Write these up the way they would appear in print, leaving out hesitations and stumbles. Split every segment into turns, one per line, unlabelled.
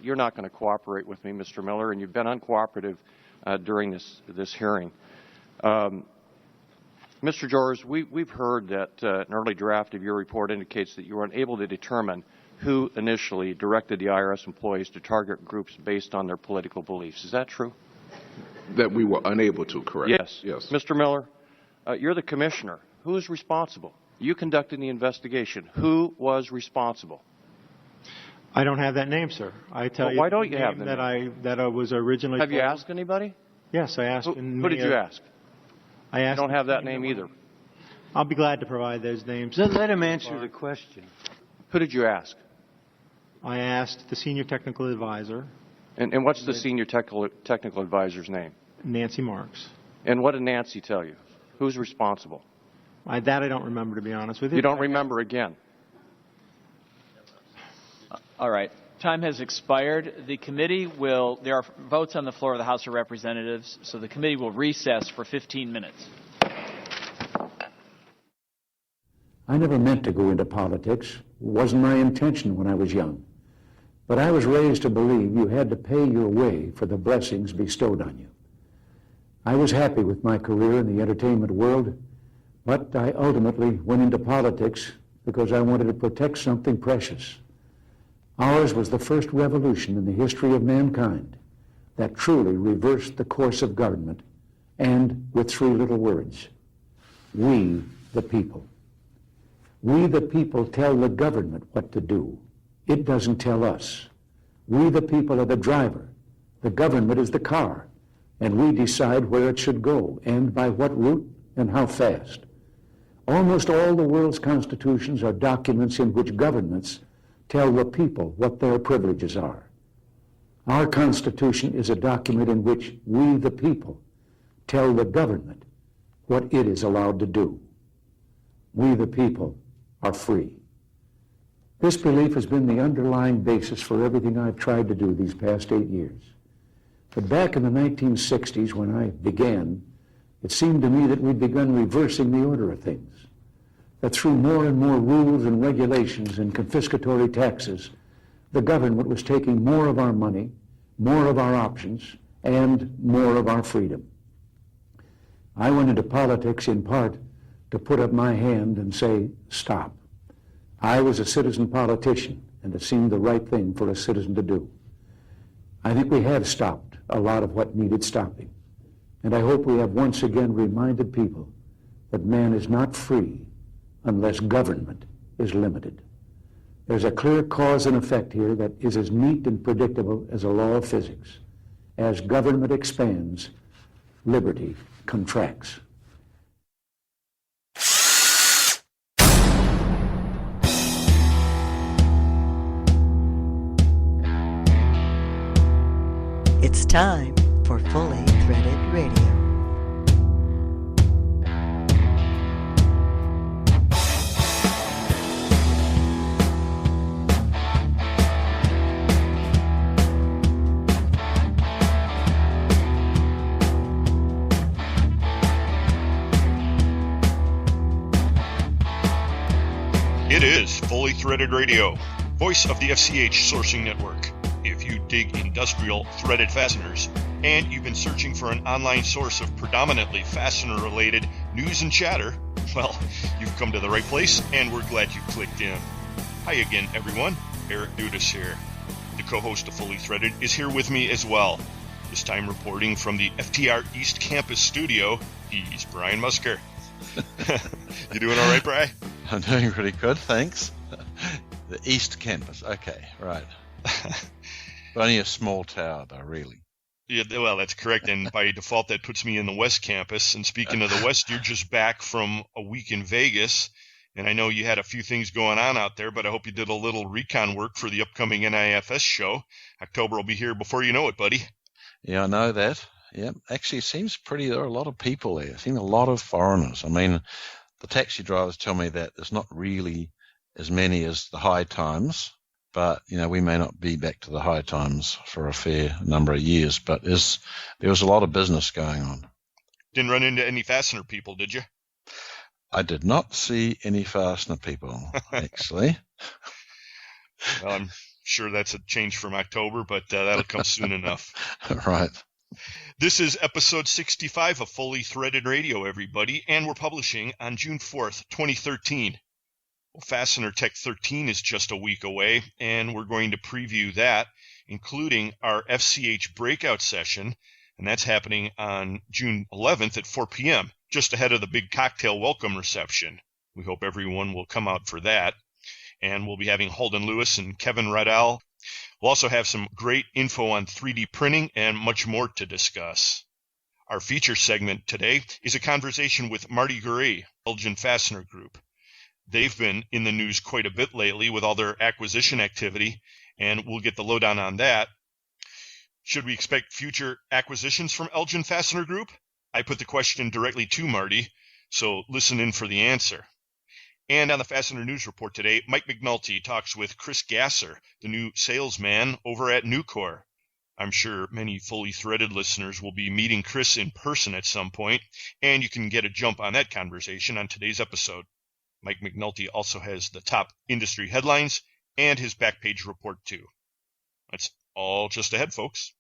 you're not going to cooperate with me, Mr. Miller, and you've been uncooperative during this hearing. Mr. George, we've heard that an early draft of your report indicates that you were unable to determine who initially directed the IRS employees to target groups based on their political beliefs. Is that true?
That we were unable to, correct?
Yes.
Yes.
Mr. Miller, you're the commissioner. Who is responsible? You conducted the investigation. Who was responsible?
I don't have that name, sir. I tell you.
Why don't you have the
name? That I was originally.
Have you asked anybody?
Yes, I asked.
Who did you ask?
I asked.
You don't have that name either.
I'll be glad to provide those names.
Let him answer the question.
Who did you ask?
I asked the senior technical advisor.
And what's the senior technical advisor's name?
Nancy Marks.
And what did Nancy tell you? Who's responsible?
That I don't remember, to be honest with you.
You don't remember again?
All right. Time has expired. The committee will, there are votes on the floor of the House of Representatives, so the committee will recess for 15 minutes.
I never meant to go into politics. It wasn't my intention when I was young. But I was raised to believe you had to pay your way for the blessings bestowed on you. I was happy with my career in the entertainment world, but I ultimately went into politics because I wanted to protect something precious. Ours was the first revolution in the history of mankind that truly reversed the course of government, and with three little words: we the people. We the people tell the government what to do. It doesn't tell us. We the people are the driver. The government is the car, and we decide where it should go and by what route and how fast. Almost all the world's constitutions are documents in which governments tell the people what their privileges are. Our Constitution is a document in which we, the people, tell the government what it is allowed to do. We, the people, are free. This belief has been the underlying basis for everything I've tried to do these past 8 years. But back in the 1960s, when I began, it seemed to me that we'd begun reversing the order of things. That through more and more rules and regulations and confiscatory taxes, the government was taking more of our money, more of our options, and more of our freedom. I went into politics in part to put up my hand and say, stop. I was a citizen politician, and it seemed the right thing for a citizen to do. I think we have stopped a lot of what needed stopping, and I hope we have once again reminded people that man is not free unless government is limited. There's a clear cause and effect here that is as neat and predictable as a law of physics. As government expands, liberty contracts.
It's time for Fully Threaded Radio.
It is Fully Threaded Radio, voice of the FCH sourcing network. If you dig industrial threaded fasteners and you've been searching for an online source of predominantly fastener-related news and chatter, well, you've come to the right place, and we're glad you clicked in. Hi again, everyone. Eric Dudas here. The co-host of Fully Threaded is here with me as well. This time reporting from the FTR East Campus studio, he's Brian Musker. You doing all right, Brian?
I'm doing pretty good, thanks. The East Campus, okay, right. Only a small tower, though, really.
Yeah, well, that's correct, and by default, that puts me in the West Campus. And speaking of the West, you're just back from a week in Vegas, and I know you had a few things going on out there, but I hope you did a little recon work for the upcoming NIFS show. October will be here before you know it, buddy.
Yeah, I know that. Yeah, actually, it seems there are a lot of people there. I've seen a lot of foreigners. I mean, the taxi drivers tell me that there's not really as many as the high times, but, we may not be back to the high times for a fair number of years, but there was a lot of business going on.
Didn't run into any fastener people, did you?
I did not see any fastener people, actually.
Well, I'm Sure, that's a change from October, but that'll come soon enough.
Right.
This is episode 65 of Fully Threaded Radio, everybody, and we're publishing on June 4th, 2013. Well, Fastener Tech 13 is just a week away, and we're going to preview that, including our FCH breakout session, and that's happening on June 11th at 4 p.m., just ahead of the big cocktail welcome reception. We hope everyone will come out for that. And we'll be having Holden Lewis and Kevin Riddell. We'll also have some great info on 3D printing and much more to discuss. Our feature segment today is a conversation with Marty Goeree, Elgin Fastener Group. They've been in the news quite a bit lately with all their acquisition activity, and we'll get the lowdown on that. Should we expect future acquisitions from Elgin Fastener Group? I put the question directly to Marty, so listen in for the answer. And on the Fastener News Report today, Mike McNulty talks with Chris Gasser, the new salesman over at Nucor. I'm sure many Fully Threaded listeners will be meeting Chris in person at some point, and you can get a jump on that conversation on today's episode. Mike McNulty also has the top industry headlines and his back page report too. That's all just ahead, folks.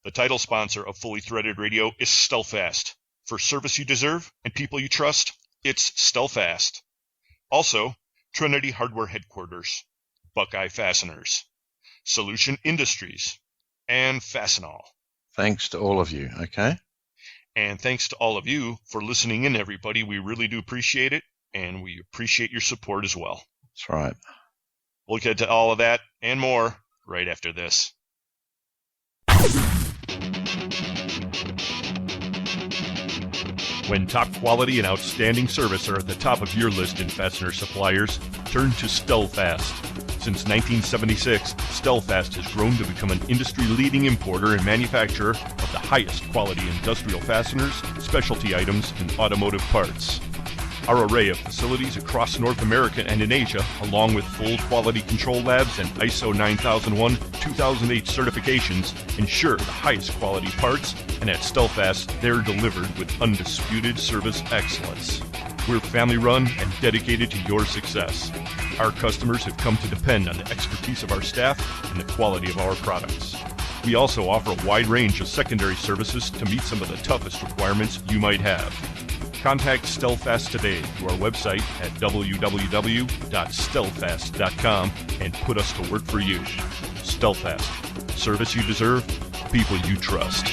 The title sponsor of Fully Threaded Radio is Stelfast. For service you deserve and people you trust, it's Stelfast. Also, Trinity Hardware Headquarters, Buckeye Fasteners, Solution Industries, and Fastenal.
Thanks to all of you, okay?
And thanks to all of you for listening in, everybody. We really do appreciate it, and we appreciate your support as well.
That's right.
We'll get to all of that and more right after this. When top quality and outstanding service are at the top of your list in fastener suppliers, turn to Stelfast. Since 1976, Stelfast has grown to become an industry-leading importer and manufacturer of the highest quality industrial fasteners, specialty items, and automotive parts. Our array of facilities across North America and in Asia, along with full quality control labs and ISO 9001-2008 certifications, ensure the highest quality parts, and at Stelfast, they're delivered with undisputed service excellence. We're family-run and dedicated to your success. Our customers have come to depend on the expertise of our staff and the quality of our products. We also offer a wide range of secondary services to meet some of the toughest requirements you might have. Contact Stelfast today through our website at www.stelfast.com and put us to work for you. Stelfast. Service you deserve, people you trust.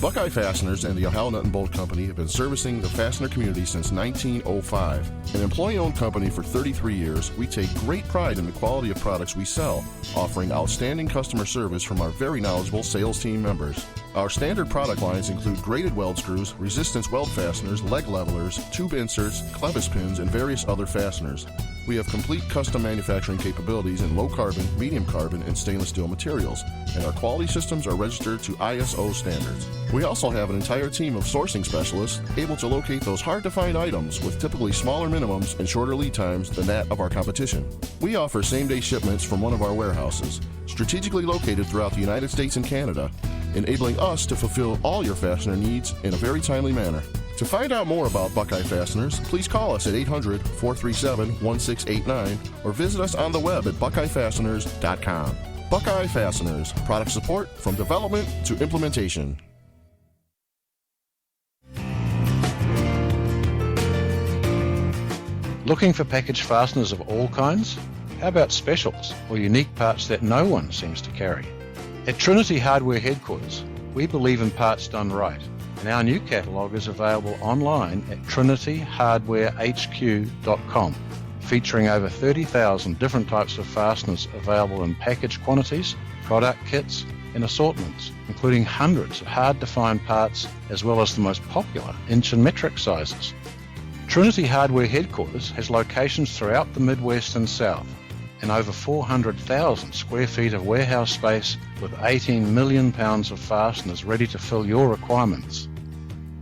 Buckeye Fasteners and the Ohio Nut and Bolt Company have been servicing the fastener community since 1905. An employee-owned company for 33 years, we take great pride in the quality of products we sell, offering outstanding customer service from our very knowledgeable sales team members. Our standard product lines include graded weld screws, resistance weld fasteners, leg levelers, tube inserts, clevis pins, and various other fasteners. We have complete custom manufacturing capabilities in low carbon, medium carbon, and stainless steel materials, and our quality systems are registered to ISO standards. We also have an entire team of sourcing specialists able to locate those hard-to-find items with typically smaller minimums and shorter lead times than that of our competition. We offer same-day shipments from one of our warehouses, strategically located throughout the United States and Canada, enabling us to fulfill all your fastener needs in a very timely manner. To find out more about Buckeye Fasteners, please call us at 800-437-1689 or visit us on the web at buckeyefasteners.com. Buckeye Fasteners, product support from development to implementation.
Looking for package fasteners of all kinds? How about specials or unique parts that no one seems to carry? At Trinity Hardware Headquarters, we believe in parts done right, and our new catalogue is available online at trinityhardwarehq.com, featuring over 30,000 different types of fasteners available in package quantities, product kits, and assortments, including hundreds of hard-to-find parts as well as the most popular inch and metric sizes. Trinity Hardware Headquarters has locations throughout the Midwest and South, and over 400,000 square feet of warehouse space with 18 million pounds of fasteners ready to fill your requirements.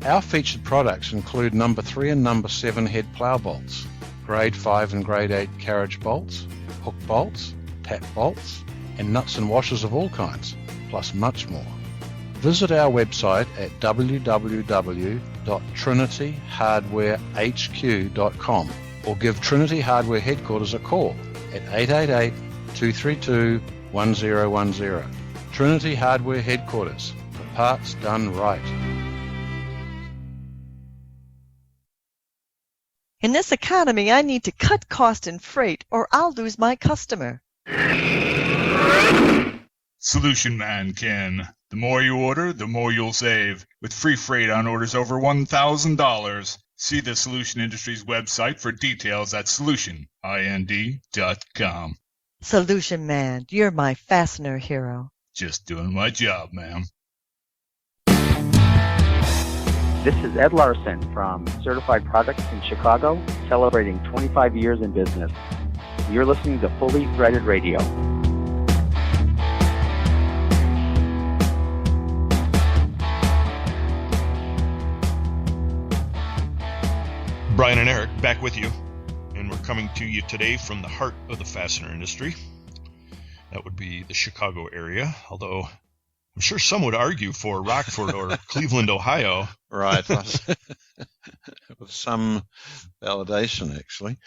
Our featured products include number 3 and number 7 head plow bolts, grade 5 and grade 8 carriage bolts, hook bolts, tap bolts, and nuts and washers of all kinds, plus much more. visit our website at www.trinityhardwarehq.com or give Trinity Hardware Headquarters a call at 888-232-1010. Trinity Hardware Headquarters, for parts done right.
In this economy, I need to cut cost and freight or I'll lose my customer.
Solution Man Ken. The more you order, the more you'll save. With free freight on orders over $1,000. See the Solution Industries website for details at solutionind.com.
Solution Man, you're my fastener hero.
Just doing my job, ma'am.
This is Ed Larson from Certified Products in Chicago, celebrating 25 years in business. You're listening to Fully Threaded Radio.
Brian and Eric back with you, and we're coming to you today from the heart of the fastener industry. That would be the Chicago area, although I'm sure some would argue for Rockford or Cleveland, Ohio.
Right. With some validation, actually,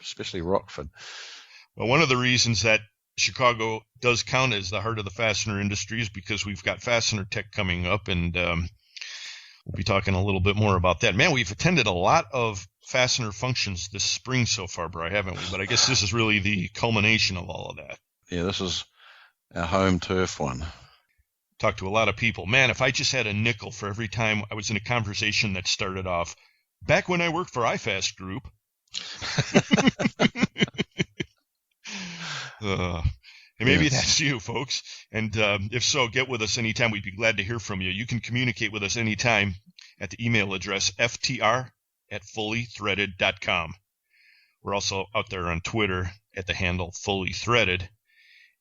especially Rockford.
Well, one of the reasons that Chicago does count as the heart of the fastener industry is because we've got Fastener Tech coming up, and we'll be talking a little bit more about that. Man, we've attended a lot of fastener functions this spring so far, Bri, haven't we? But I guess this is really the culmination of all of that.
Yeah, this is our home turf one.
Talked to a lot of people. Man, if I just had a nickel for every time I was in a conversation that started off, back when I worked for iFast Group. And maybe that's you, folks. And if so, get with us anytime. We'd be glad to hear from you. You can communicate with us anytime at the email address ftr@fullythreaded.com. We're also out there on Twitter at the handle fullythreaded.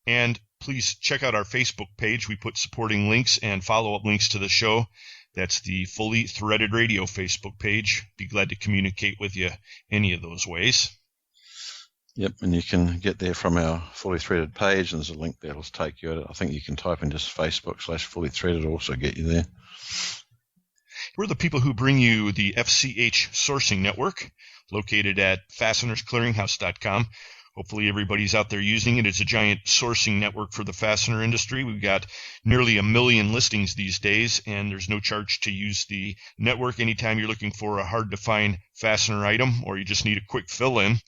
And please check out our Facebook page. We put supporting links and follow-up links to the show. That's the Fully Threaded Radio Facebook page. Be glad to communicate with you any of those ways.
Yep, and you can get there from our Fully Threaded page, and there's a link there that'll take you. I think you can type in just Facebook/Fully Threaded, also get you there.
We're the people who bring you the FCH Sourcing Network, located at fastenersclearinghouse.com. Hopefully everybody's out there using it. It's a giant sourcing network for the fastener industry. We've got nearly 1 million listings these days, and there's no charge to use the network anytime you're looking for a hard-to-find fastener item or you just need a quick fill-in.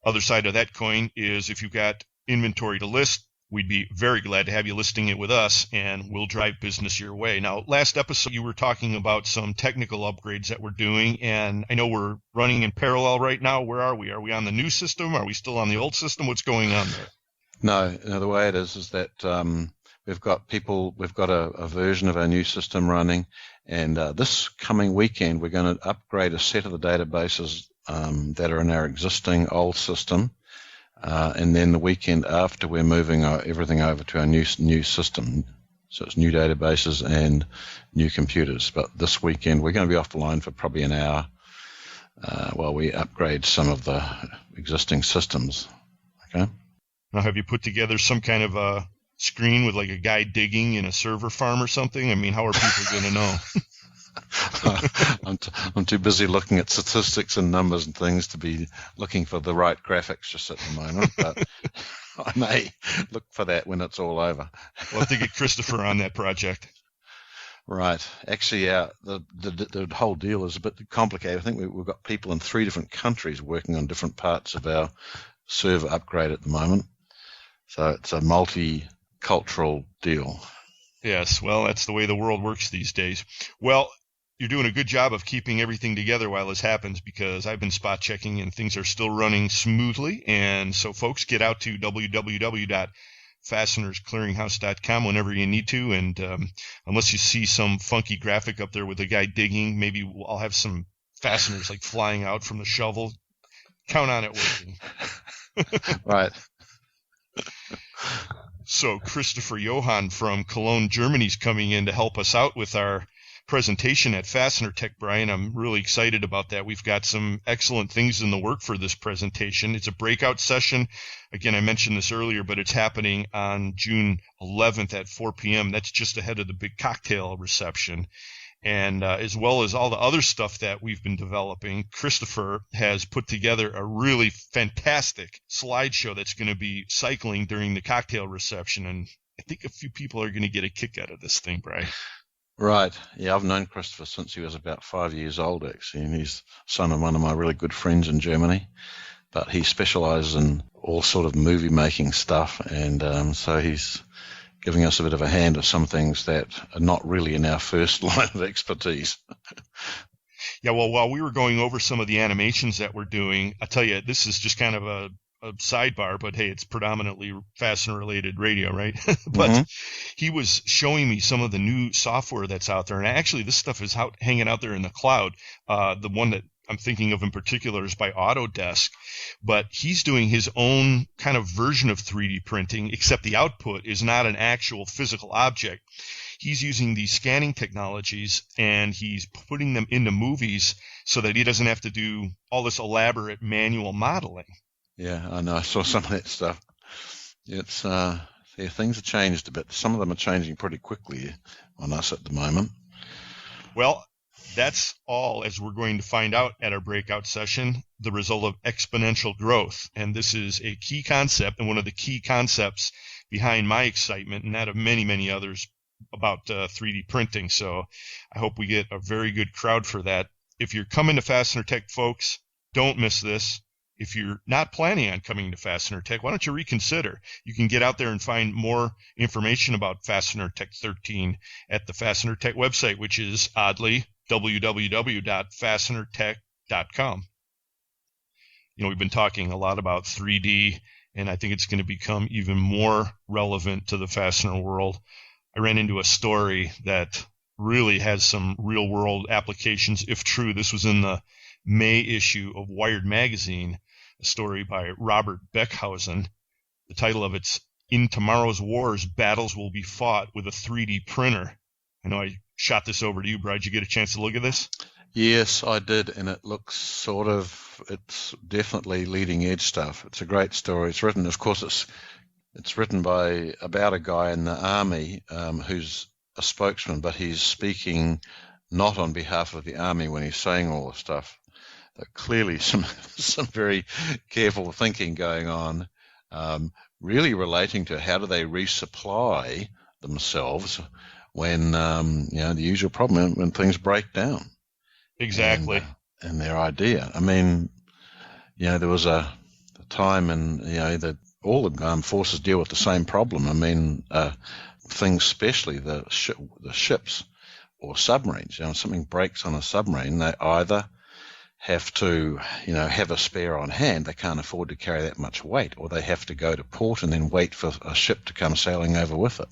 Other side of that coin is if you've got inventory to list, we'd be very glad to have you listing it with us, and we'll drive business your way. Now, last episode, you were talking about some technical upgrades that we're doing, and I know we're running in parallel right now. Where are we? Are we on the new system? Are we still on the old system? What's going on there?
No, the way it is that we've got a version of our new system running, and this coming weekend, we're going to upgrade a set of the databases that are in our existing old system. And then the weekend after, we're moving everything over to our new system. So it's new databases and new computers. But this weekend, we're going to be off the line for probably an hour while we upgrade some of the existing systems. Okay.
Now, have you put together some kind of a screen with like a guy digging in a server farm or something? I mean, how are people going to know?
I'm too busy looking at statistics and numbers and things to be looking for the right graphics just at the moment, but I may look for that when it's all over.
We'll have to get Christopher on that project.
Right. Actually, the whole deal is a bit complicated. I think we've got people in 3 different countries working on different parts of our server upgrade at the moment. So it's a multicultural deal.
Yes, well, that's the way the world works these days. Well, you're doing a good job of keeping everything together while this happens, because I've been spot checking and things are still running smoothly. And so, folks, get out to www.fastenersclearinghouse.com whenever you need to. And unless you see some funky graphic up there with a guy digging, maybe I'll have some fasteners like flying out from the shovel. Count on it working.
Right.
So Christopher Johann from Cologne, Germany is coming in to help us out with our presentation at Fastener Tech, Brian. I'm really excited about that. We've got some excellent things in the work for this presentation. It's a breakout session. Again, I mentioned this earlier, but it's happening on June 11th at 4 p.m. That's just ahead of the big cocktail reception. And as well as all the other stuff that we've been developing, Christopher has put together a really fantastic slideshow that's going to be cycling during the cocktail reception. And I think a few people are going to get a kick out of this thing, Brian.
Right. Yeah, I've known Christopher since he was about 5 years old, actually, and he's son of one of my really good friends in Germany. But he specializes in all sort of movie-making stuff, and so he's giving us a bit of a hand of some things that are not really in our first line of expertise.
Yeah, well, while we were going over some of the animations that we're doing, I tell you, this is just kind of a sidebar, but hey, it's predominantly fastener-related radio, right? But he was showing me some of the new software that's out there, and actually this stuff is hanging out there in the cloud. The one that I'm thinking of in particular is by Autodesk, but he's doing his own kind of version of 3D printing, except the output is not an actual physical object. He's using these scanning technologies, and he's putting them into movies so that he doesn't have to do all this elaborate manual modeling.
Yeah, I know. I saw some of that stuff. It's things have changed a bit. Some of them are changing pretty quickly on us at the moment.
Well, that's all, as we're going to find out at our breakout session, the result of exponential growth. And this is a key concept, and one of the key concepts behind my excitement, and that of many, many others, about 3D printing. So I hope we get a very good crowd for that. If you're coming to Fastener Tech, folks, don't miss this. If you're not planning on coming to Fastener Tech, why don't you reconsider? You can get out there and find more information about Fastener Tech 13 at the Fastener Tech website, which is, oddly, www.fastenertech.com. You know, we've been talking a lot about 3D, and I think it's going to become even more relevant to the fastener world. I ran into a story that really has some real-world applications, if true. This was in the May issue of Wired magazine, a story by Robert Beckhausen. The title of it's In Tomorrow's Wars, Battles Will Be Fought with a 3D Printer. I know I shot this over to you, Brad. Did you get a chance to look at this?
Yes, I did, and it looks it's definitely leading edge stuff. It's a great story. It's written, of course, it's written about a guy in the army who's a spokesman, but he's speaking not on behalf of the army when he's saying all the stuff. Clearly some very careful thinking going on, really relating to how do they resupply themselves when the usual problem when things break down.
Exactly.
And their idea. I mean, there was a time that all the armed forces deal with the same problem. I mean, things, especially the ships or submarines. If something breaks on a submarine, they either have to, have a spare on hand. They can't afford to carry that much weight, or they have to go to port and then wait for a ship to come sailing over with it.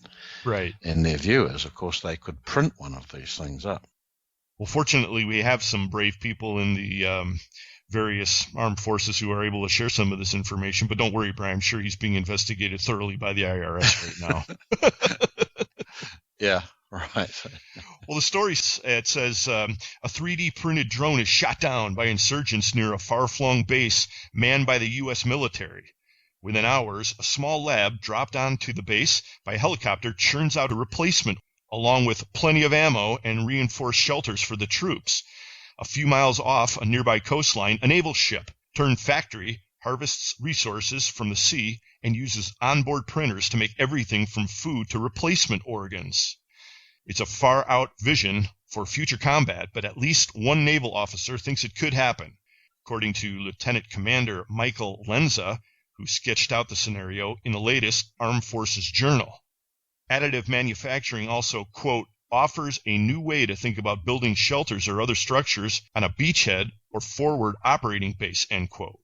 Right.
And their view is, of course, they could print one of these things up.
Well, fortunately, we have some brave people in the various armed forces who are able to share some of this information. But don't worry, Brian. I'm sure he's being investigated thoroughly by the IRS right now.
Yeah. Right.
Well, the story, it says, a 3D printed drone is shot down by insurgents near a far-flung base manned by the U.S. military. Within hours, a small lab dropped onto the base by helicopter churns out a replacement, along with plenty of ammo and reinforced shelters for the troops. A few miles off a nearby coastline, a naval ship, turned factory, harvests resources from the sea and uses onboard printers to make everything from food to replacement organs. It's a far-out vision for future combat, but at least one naval officer thinks it could happen, according to Lieutenant Commander Michael Lenza, who sketched out the scenario in the latest Armed Forces Journal. Additive manufacturing also, quote, offers a new way to think about building shelters or other structures on a beachhead or forward operating base, end quote.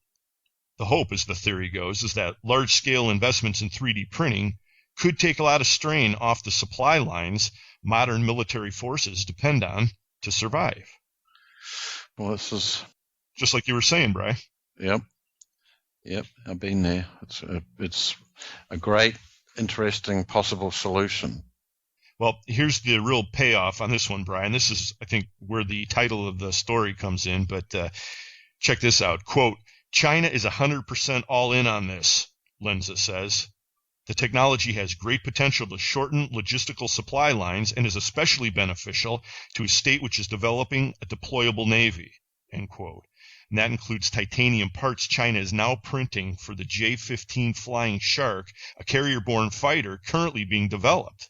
The hope, as the theory goes, is that large-scale investments in 3D printing could take a lot of strain off the supply lines modern military forces depend on to survive.
Well, this is
just like you were saying, Brian.
Yep, I've been there. It's a great, interesting, possible solution.
Well, here's the real payoff on this one, Brian. This is, I think, where the title of the story comes in, but check this out. Quote, China is 100% all in on this, Lenza says. The technology has great potential to shorten logistical supply lines and is especially beneficial to a state which is developing a deployable navy, end quote. And that includes titanium parts China is now printing for the J-15 Flying Shark, a carrier-borne fighter currently being developed.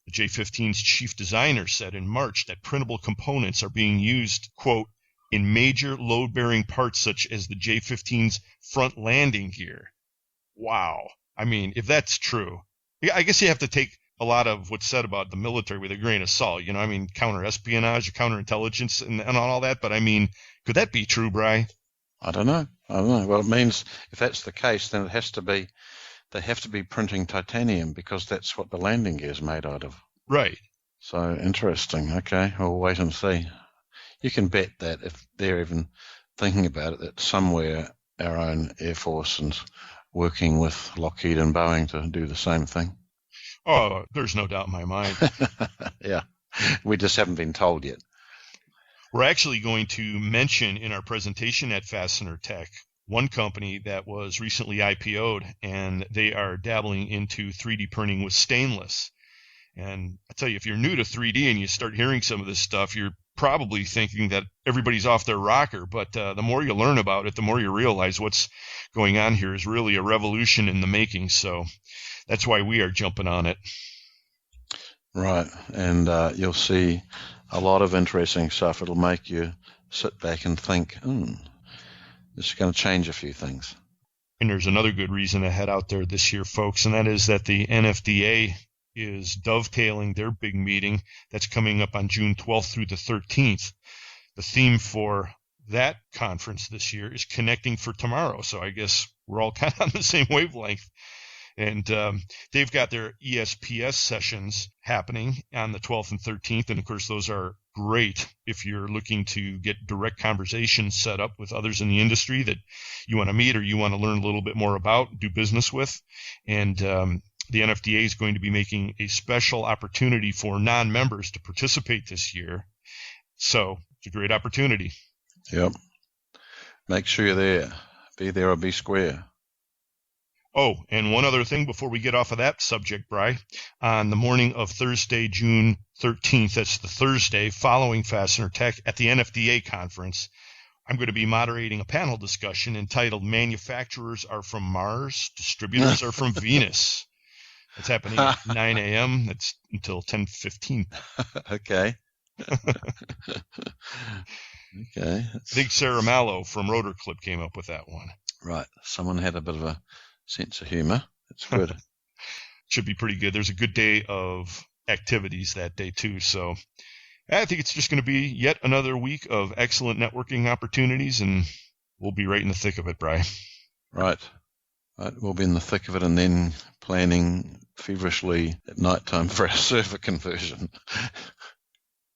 The J-15's chief designer said in March that printable components are being used, quote, in major load-bearing parts such as the J-15's front landing gear. Wow. I mean, if that's true, I guess you have to take a lot of what's said about the military with a grain of salt. You know, I mean, counter-espionage, counterintelligence, and all that. But, I mean, could that be true, Bri?
I don't know. Well, it means if that's the case, then they have to be printing titanium because that's what the landing gear is made out of.
Right.
So, interesting. Okay, we'll wait and see. You can bet that if they're even thinking about it, that somewhere our own Air Force is working with Lockheed and Boeing to do the same thing.
Oh, there's no doubt in my mind.
Yeah, we just haven't been told yet.
We're actually going to mention in our presentation at Fastener Tech one company that was recently IPO'd, and they are dabbling into 3D printing with stainless. And I tell you, if you're new to 3D and you start hearing some of this stuff, you're probably thinking that everybody's off their rocker. But the more you learn about it, the more you realize what's going on here is really a revolution in the making. So that's why we are jumping on it.
Right. And you'll see a lot of interesting stuff. It'll make you sit back and think, this is going to change a few things.
And there's another good reason to head out there this year, folks, and that is that the NFDA is dovetailing their big meeting that's coming up on June 12th through the 13th. The theme for that conference this year is Connecting for Tomorrow. So I guess we're all kind of on the same wavelength. And they've got their ESPS sessions happening on the 12th and 13th. And, of course, those are great if you're looking to get direct conversations set up with others in the industry that you want to meet or you want to learn a little bit more about, do business with. And the NFDA is going to be making a special opportunity for non-members to participate this year. So it's a great opportunity.
Yep. Make sure you're there. Be there or be square.
Oh, and one other thing before we get off of that subject, Bri. On the morning of Thursday, June 13th, that's the Thursday following Fastener Tech at the NFDA conference, I'm going to be moderating a panel discussion entitled Manufacturers Are From Mars, Distributors Are From Venus. It's happening at 9 a.m. It's until 10:15.
Okay. Okay.
I think Sarah Mallow from Rotor Clip came up with that one.
Right. Someone had a bit of a sense of humor. It's good.
Should be pretty good. There's a good day of activities that day, too. So I think it's just going to be yet another week of excellent networking opportunities, and we'll be right in the thick of it, Brian.
Right. We'll be in the thick of it and then planning feverishly at night time for our server conversion.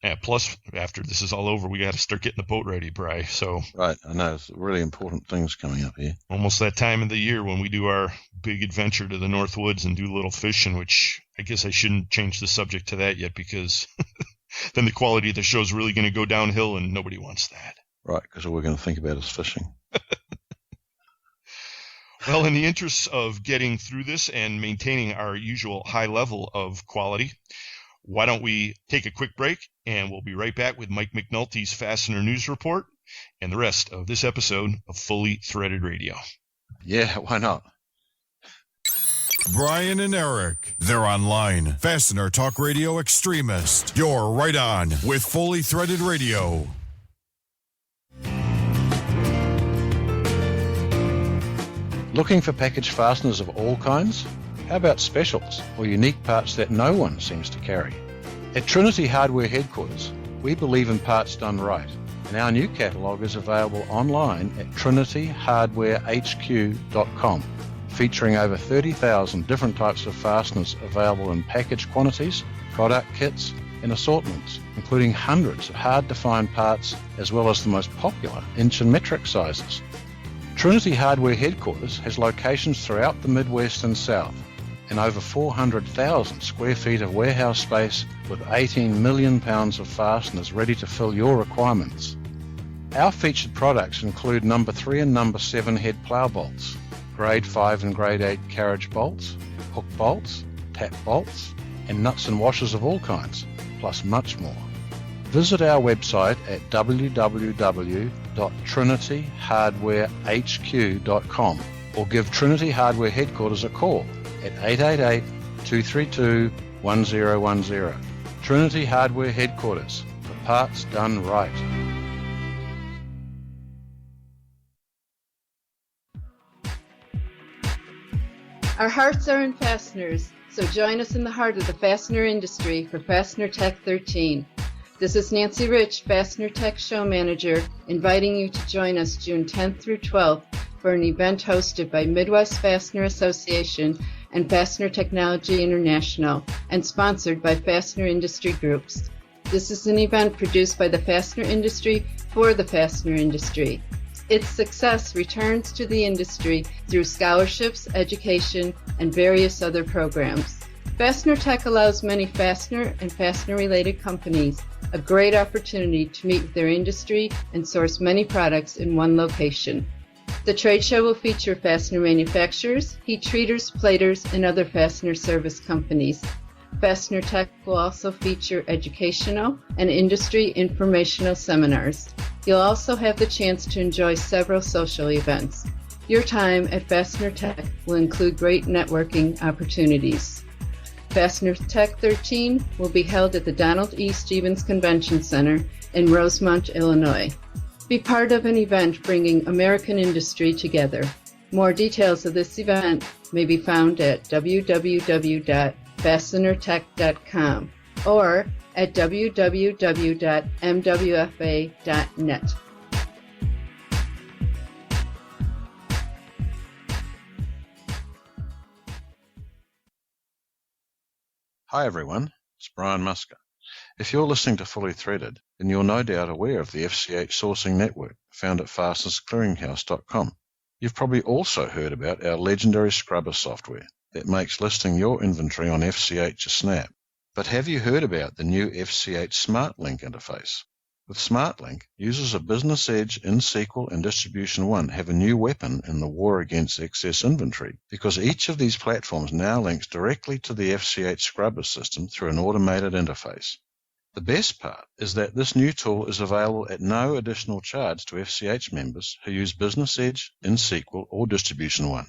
Yeah, plus, after this is all over, we got to start getting the boat ready, Bri. So
right, I know. It's really important things coming up here.
Almost that time of the year when we do our big adventure to the North Woods and do a little fishing, which I guess I shouldn't change the subject to that yet because then the quality of the show is really going to go downhill and nobody wants that.
Right, because all we're going to think about is fishing.
Well, in the interest of getting through this and maintaining our usual high level of quality, why don't we take a quick break, and we'll be right back with Mike McNulty's Fastener News Report and the rest of this episode of Fully Threaded Radio.
Yeah, why not?
Brian and Eric, they're online. Fastener Talk Radio Extremist. You're right on with Fully Threaded Radio.
Looking for package fasteners of all kinds? How about specials or unique parts that no one seems to carry? At Trinity Hardware Headquarters, we believe in parts done right, and our new catalogue is available online at trinityhardwarehq.com, featuring over 30,000 different types of fasteners available in package quantities, product kits, and assortments, including hundreds of hard-to-find parts as well as the most popular inch and metric sizes. Trinity Hardware Headquarters has locations throughout the Midwest and South. and over 400,000 square feet of warehouse space with 18 million pounds of fasteners ready to fill your requirements. Our featured products include number 3 and number 7 head plough bolts, grade 5 and grade 8 carriage bolts, hook bolts, tap bolts, and nuts and washers of all kinds, plus much more. Visit our website at www.trinityhardwarehq.com or give Trinity Hardware Headquarters a call at 888-232-1010. Trinity Hardware Headquarters, for parts done right.
Our hearts are in fasteners, so join us in the heart of the fastener industry for Fastener Tech 13. This is Nancy Rich, Fastener Tech Show Manager, inviting you to join us June 10th through 12th for an event hosted by Midwest Fastener Association and Fastener Technology International and sponsored by Fastener Industry Groups. This is an event produced by the fastener industry for the fastener industry. Its success returns to the industry through scholarships, education, and various other programs. Fastener Tech allows many fastener and fastener-related companies a great opportunity to meet with their industry and source many products in one location. The trade show will feature fastener manufacturers, heat treaters, platers, and other fastener service companies. Fastener Tech will also feature educational and industry informational seminars. You'll also have the chance to enjoy several social events. Your time at Fastener Tech will include great networking opportunities. Fastener Tech 13 will be held at the Donald E. Stevens Convention Center in Rosemont, Illinois. Be part of an event bringing American industry together. More details of this event may be found at www.fastenertech.com or at www.mwfa.net.
Hi everyone, it's Brian Musker. If you're listening to Fully Threaded, then you're no doubt aware of the FCH sourcing network found at fastenersclearinghouse.com. You've probably also heard about our legendary scrubber software that makes listing your inventory on FCH a snap. But have you heard about the new FCH SmartLink interface? With SmartLink, users of Business Edge, InSequel, and Distribution One have a new weapon in the war against excess inventory, because each of these platforms now links directly to the FCH Scrubber system through an automated interface. The best part is that this new tool is available at no additional charge to FCH members who use Business Edge, InSequel, or Distribution One.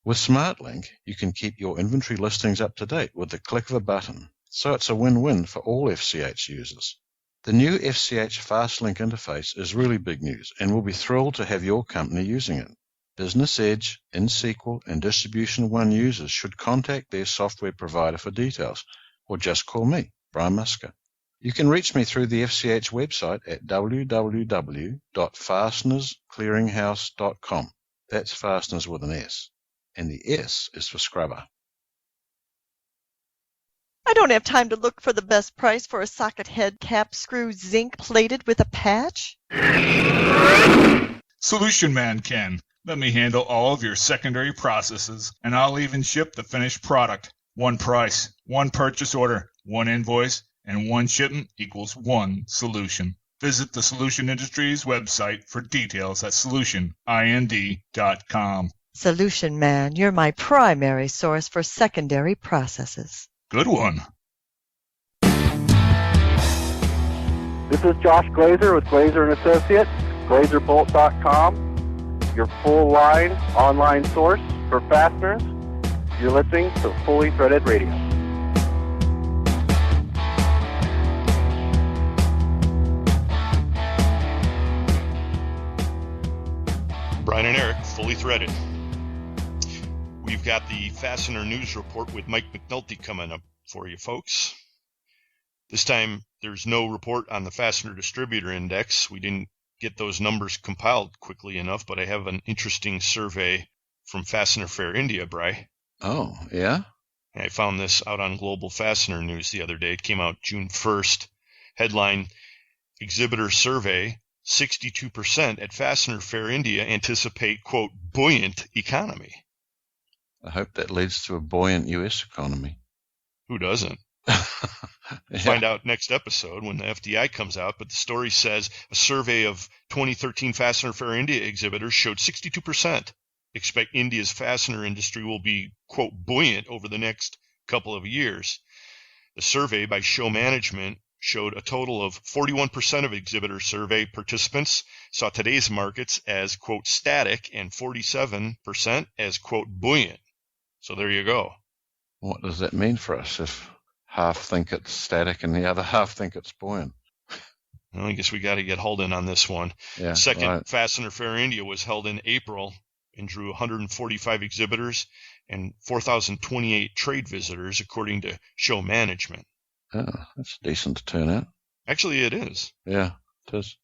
With SmartLink, you can keep your inventory listings up to date with the click of a button, so it's a win-win for all FCH users. The new FCH FastLink interface is really big news, and we'll be thrilled to have your company using it. Business Edge, InSequel, and Distribution One users should contact their software provider for details, or just call me, Brian Musker. You can reach me through the FCH website at www.fastenersclearinghouse.com. That's fasteners with an S, and the S is for scrubber.
I don't have time to look for the best price for a socket head cap screw zinc plated with a patch.
Solution Man can. Let me handle all of your secondary processes, and I'll even ship the finished product. One price, one purchase order, one invoice, and one shipment equals one solution. Visit the Solution Industries website for details at solutionind.com.
Solution Man, you're my primary source for secondary processes.
Good one.
This is Josh Glazer with Glazer & Associates, glazerbolt.com, your full-line online source for fasteners. You're listening to Fully Threaded Radio.
Brian and Eric, Fully Threaded. We've got the Fastener News Report with Mike McNulty coming up for you folks. This time, there's no report on the Fastener Distributor Index. We didn't get those numbers compiled quickly enough, but I have an interesting survey from Fastener Fair India, Bri.
Oh, yeah?
I found this out on Global Fastener News the other day. It came out June 1st. Headline, Exhibitor Survey, 62% at Fastener Fair India anticipate, quote, buoyant economy.
I hope that leads to a buoyant U.S. economy.
Who doesn't?
Yeah.
Find out next episode when the FDI comes out, but the story says a survey of 2013 Fastener Fair India exhibitors showed 62% expect India's fastener industry will be, quote, buoyant over the next couple of years. The survey by Show Management showed a total of 41% of exhibitor survey participants saw today's markets as, quote, static and 47% as, quote, buoyant. So there you go.
What does that mean for us if half think it's static and the other half think it's buoyant?
Well, I guess we got to get Holden on this one.
Yeah,
Second
right.
Fastener Fair India was held in April and drew 145 exhibitors and 4,028 trade visitors, according to Show Management.
Oh, that's decent to turn out.
Actually, it is.
Yeah, it is.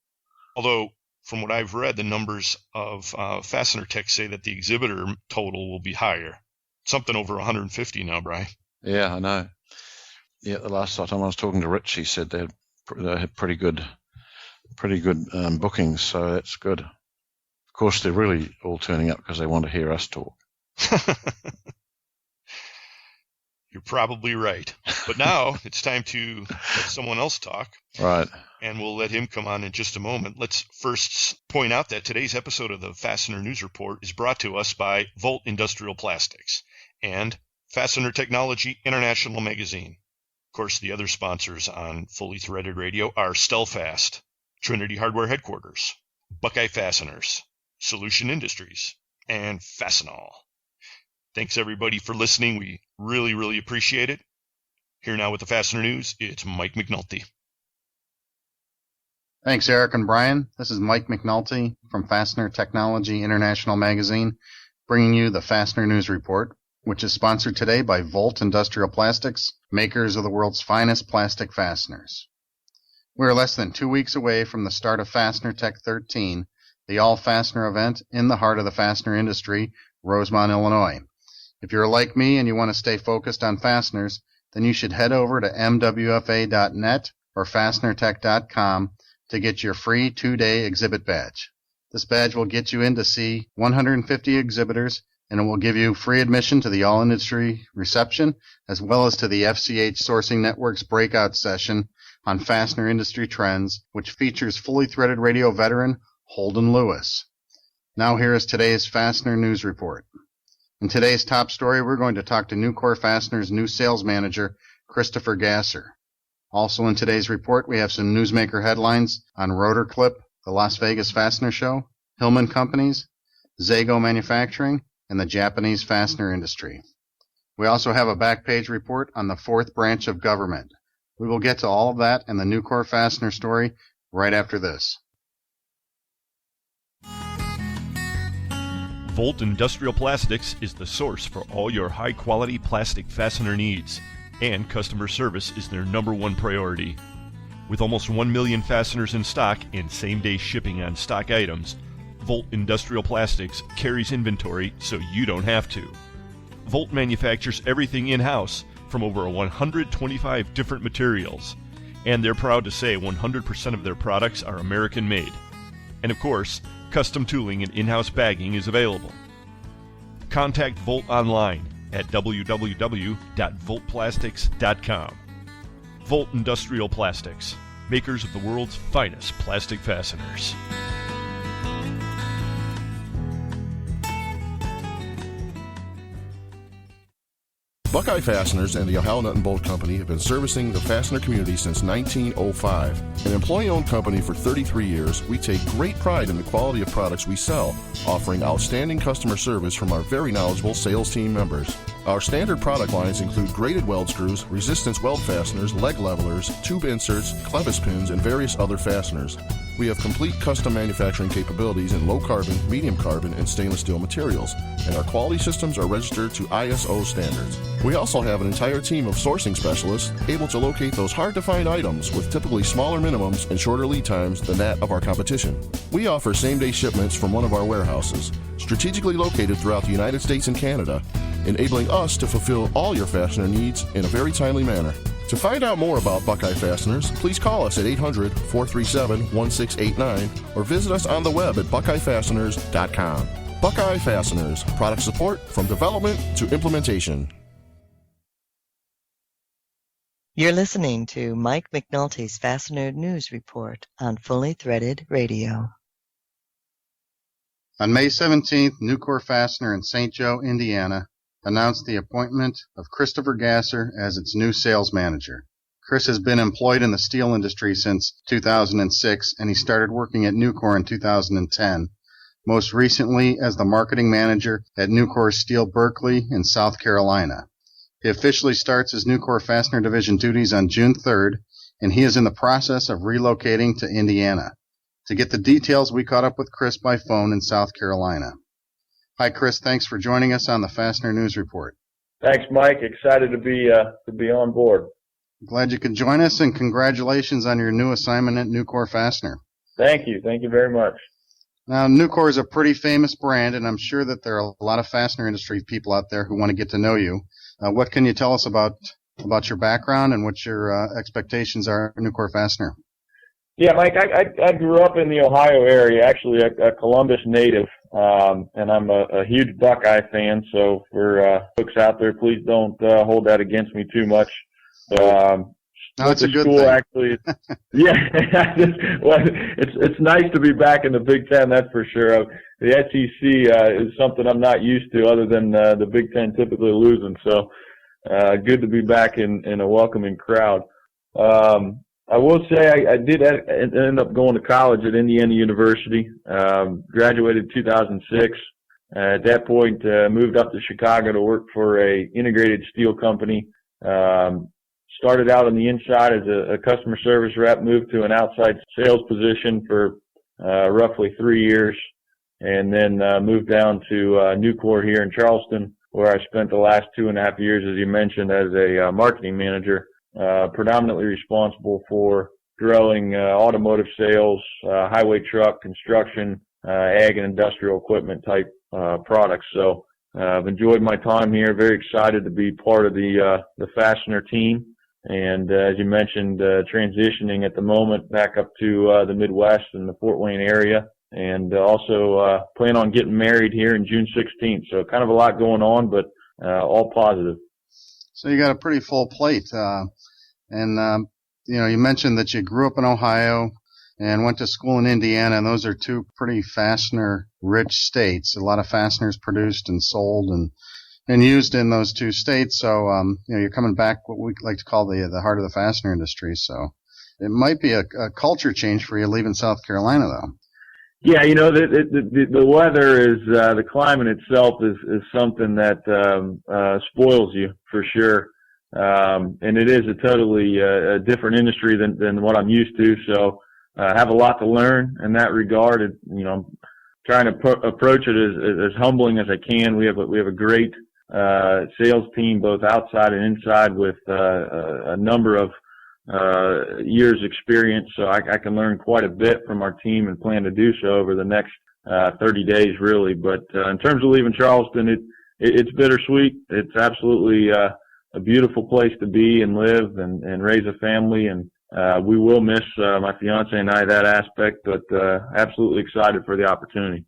Although, from what I've read, the numbers of Fastener Tech say that the exhibitor total will be higher. Something over 150 now, Brian.
Yeah, I know. Yeah, the last time I was talking to Rich, he said they had pretty good bookings, so that's good. Of course, they're really all turning up because they want to hear us talk.
You're probably right. But now it's time to let someone else talk.
Right.
And we'll let him come on in just a moment. Let's first point out that today's episode of the Fastener News Report is brought to us by Volt Industrial Plastics and Fastener Technology International Magazine. Of course, the other sponsors on Fully Threaded Radio are Stelfast, Trinity Hardware Headquarters, Buckeye Fasteners, Solution Industries, and Fastenal. Thanks, everybody, for listening. We really, really appreciate it. Here now with the Fastener News, it's Mike McNulty.
Thanks, Eric and Brian. This is Mike McNulty from Fastener Technology International Magazine, bringing you the Fastener News Report, which is sponsored today by Volt Industrial Plastics, makers of the world's finest plastic fasteners. We are less than 2 weeks away from the start of Fastener Tech 13, the all-fastener event in the heart of the fastener industry, Rosemont, Illinois. If you're like me and you want to stay focused on fasteners, then you should head over to mwfa.net or fastenertech.com to get your free 2-day exhibit badge. This badge will get you in to see 150 exhibitors, and it will give you free admission to the all-industry reception, as well as to the FCH Sourcing Network's breakout session on fastener industry trends, which features Fully Threaded Radio veteran Holden Lewis. Now here is today's Fastener News Report. In today's top story, we're going to talk to Nucor Fastener's new sales manager, Christopher Gasser. Also in today's report, we have some newsmaker headlines on Rotorclip, the Las Vegas Fastener Show, Hillman Companies, Zago Manufacturing, and the Japanese fastener industry. We also have a back page report on the fourth branch of government. We will get to all of that and the Nucor Fastener story right after this.
Volt Industrial Plastics is the source for all your high-quality plastic fastener needs, and customer service is their #1 priority. With almost 1 million fasteners in stock and same-day shipping on stock items, Volt Industrial Plastics carries inventory so you don't have to. Volt manufactures everything in-house from over 125 different materials, and they're proud to say 100% of their products are American-made. And of course, custom tooling and in-house bagging is available. Contact Volt online at www.voltplastics.com. Volt Industrial Plastics, makers of the world's finest plastic fasteners.
Buckeye Fasteners and the Ohio Nut and Bolt Company have been servicing the fastener community since 1905. An employee-owned company for 33 years, we take great pride in the quality of products we sell, offering outstanding customer service from our very knowledgeable sales team members. Our standard product lines include graded weld screws, resistance weld fasteners, leg levelers, tube inserts, clevis pins, and various other fasteners. We have complete custom manufacturing capabilities in low carbon, medium carbon, and stainless steel materials, and our quality systems are registered to ISO standards. We also have an entire team of sourcing specialists able to locate those hard-to-find items with typically smaller minimums and shorter lead times than that of our competition. We offer same-day shipments from one of our warehouses, strategically located throughout the United States and Canada, enabling us to fulfill all your fastener needs in a very timely manner. To find out more about Buckeye Fasteners, please call us at 800-437-1689 or visit us on the web at buckeyefasteners.com. Buckeye Fasteners, product support from development to implementation.
You're listening to Mike McNulty's Fastener News Report on Fully Threaded Radio.
On May 17th, Nucor Fastener in St. Joe, Indiana, announced the appointment of Christopher Gasser as its new sales manager. Chris has been employed in the steel industry since 2006, and he started working at Nucor in 2010, most recently as the marketing manager at Nucor Steel Berkeley in South Carolina. He officially starts his Nucor Fastener Division duties on June 3rd, and he is in the process of relocating to Indiana. To get the details, we caught up with Chris by phone in South Carolina. Hi, Chris. Thanks for joining us on the Fastener News Report.
Thanks, Mike. Excited to be on board.
Glad you could join us, and congratulations on your new assignment at Nucor Fastener.
Thank you. Thank you very much.
Now, Nucor is a pretty famous brand, and I'm sure that there are a lot of fastener industry people out there who want to get to know you. What can you tell us about your background and what your expectations are for Nucor Fastener?
Yeah, Mike, I grew up in the Ohio area, actually a Columbus native, and I'm a huge Buckeye fan, so for folks out there, please don't hold that against me too much.
No, it's a good
school,
thing.
Actually. Yeah, well, it's nice to be back in the Big Ten, that's for sure. The SEC is something I'm not used to, other than the Big Ten typically losing. So good to be back in a welcoming crowd. I will say I did end up going to college at Indiana University. Graduated in 2006. At that point, moved up to Chicago to work for a integrated steel company. Started out on the inside as a customer service rep, moved to an outside sales position for roughly 3 years, and then moved down to Nucor here in Charleston, where I spent the last 2.5 years, as you mentioned, as a marketing manager, predominantly responsible for growing automotive sales, highway truck, construction, ag and industrial equipment type products. So I've enjoyed my time here, very excited to be part of the Fastener team. And as you mentioned, transitioning at the moment back up to the Midwest and the Fort Wayne area, and also plan on getting married here in June 16th. So kind of a lot going on, but all positive.
So you got a pretty full plate. And you mentioned that you grew up in Ohio and went to school in Indiana, and those are two pretty fastener-rich states. A lot of fasteners produced and sold and used in those two states. So, you're coming back what we like to call the heart of the fastener industry. So it might be a culture change for you leaving South Carolina, though.
Yeah, the weather is, the climate itself is something that spoils you for sure. And it is a totally a different industry than what I'm used to. So I have a lot to learn in that regard. I'm trying to approach it as humbling as I can. We have a great sales team, both outside and inside, with a number of years experience. So I can learn quite a bit from our team and plan to do so over the next 30 days, really. But in terms of leaving Charleston, it's bittersweet. It's absolutely a beautiful place to be and live and raise a family. And we will miss my fiance and I that aspect, but absolutely excited for the opportunity.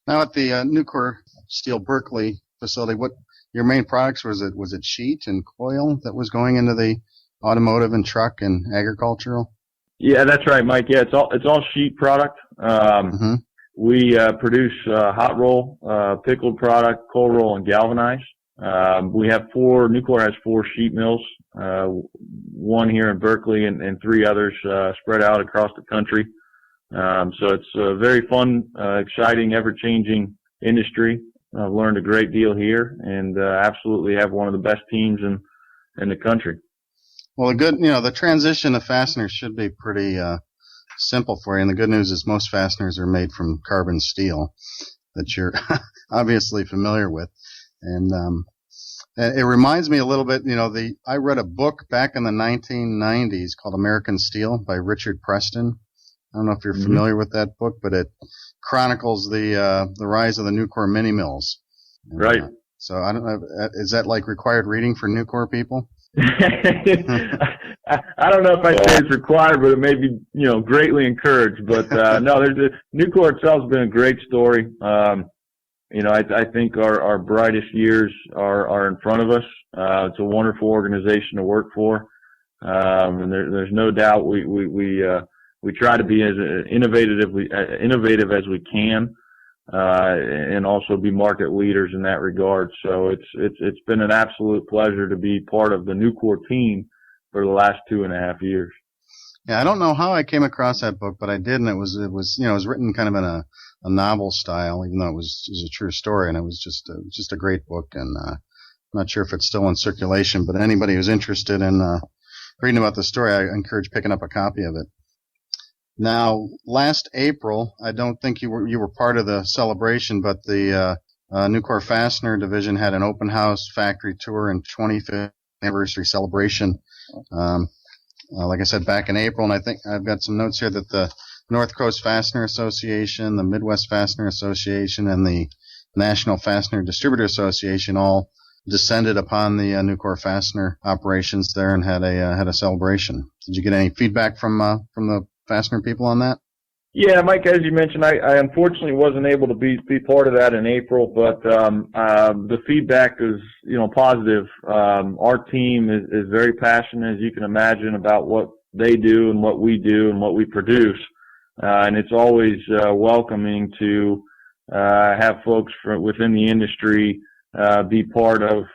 Now at the Nucor Steel Berkeley facility, what your main products was it sheet and coil that was going into the automotive and truck and agricultural?
Yeah, that's right, Mike. Yeah, it's all sheet product. We produce hot roll, pickled product, cold roll, and galvanized. Nucor has 4 sheet mills, one here in Berkeley and 3 others spread out across the country. So it's a very fun, exciting, ever-changing industry. I've learned a great deal here, and absolutely have one of the best teams in the country.
Well, the transition to fasteners should be pretty simple for you. And the good news is most fasteners are made from carbon steel that you're obviously familiar with. And it reminds me a little bit, I read a book back in the 1990s called American Steel by Richard Preston. I don't know if you're familiar with that book, but it chronicles the rise of the Nucor mini mills.
Right.
So I don't know, is that like required reading for Nucor people?
I don't know if I'd say it's required, but it may be, greatly encouraged. But no, Nucor itself has been a great story. I think our brightest years are in front of us. It's a wonderful organization to work for. And there's no doubt we try to be as innovative as we can, and also be market leaders in that regard. So it's been an absolute pleasure to be part of the Nucor team for the last 2.5 years.
Yeah, I don't know how I came across that book, but I did, and it was written kind of in a novel style, even though it was a true story, and it was just a great book. And I'm not sure if it's still in circulation, but anybody who's interested in reading about the story, I encourage picking up a copy of it. Now, last April, I don't think you were part of the celebration, but the Nucor Fastener division had an open house, factory tour, and 25th anniversary celebration. Like I said, back in April, and I think I've got some notes here that the North Coast Fastener Association, the Midwest Fastener Association, and the National Fastener Distributor Association all descended upon the Nucor Fastener operations there and had a celebration. Did you get any feedback from the Fastener people on that?
Yeah, Mike, as you mentioned, I unfortunately wasn't able to be part of that in April, but the feedback is, positive. Our team is very passionate, as you can imagine, about what they do and what we do and what we produce. And it's always welcoming to have folks within the industry be part of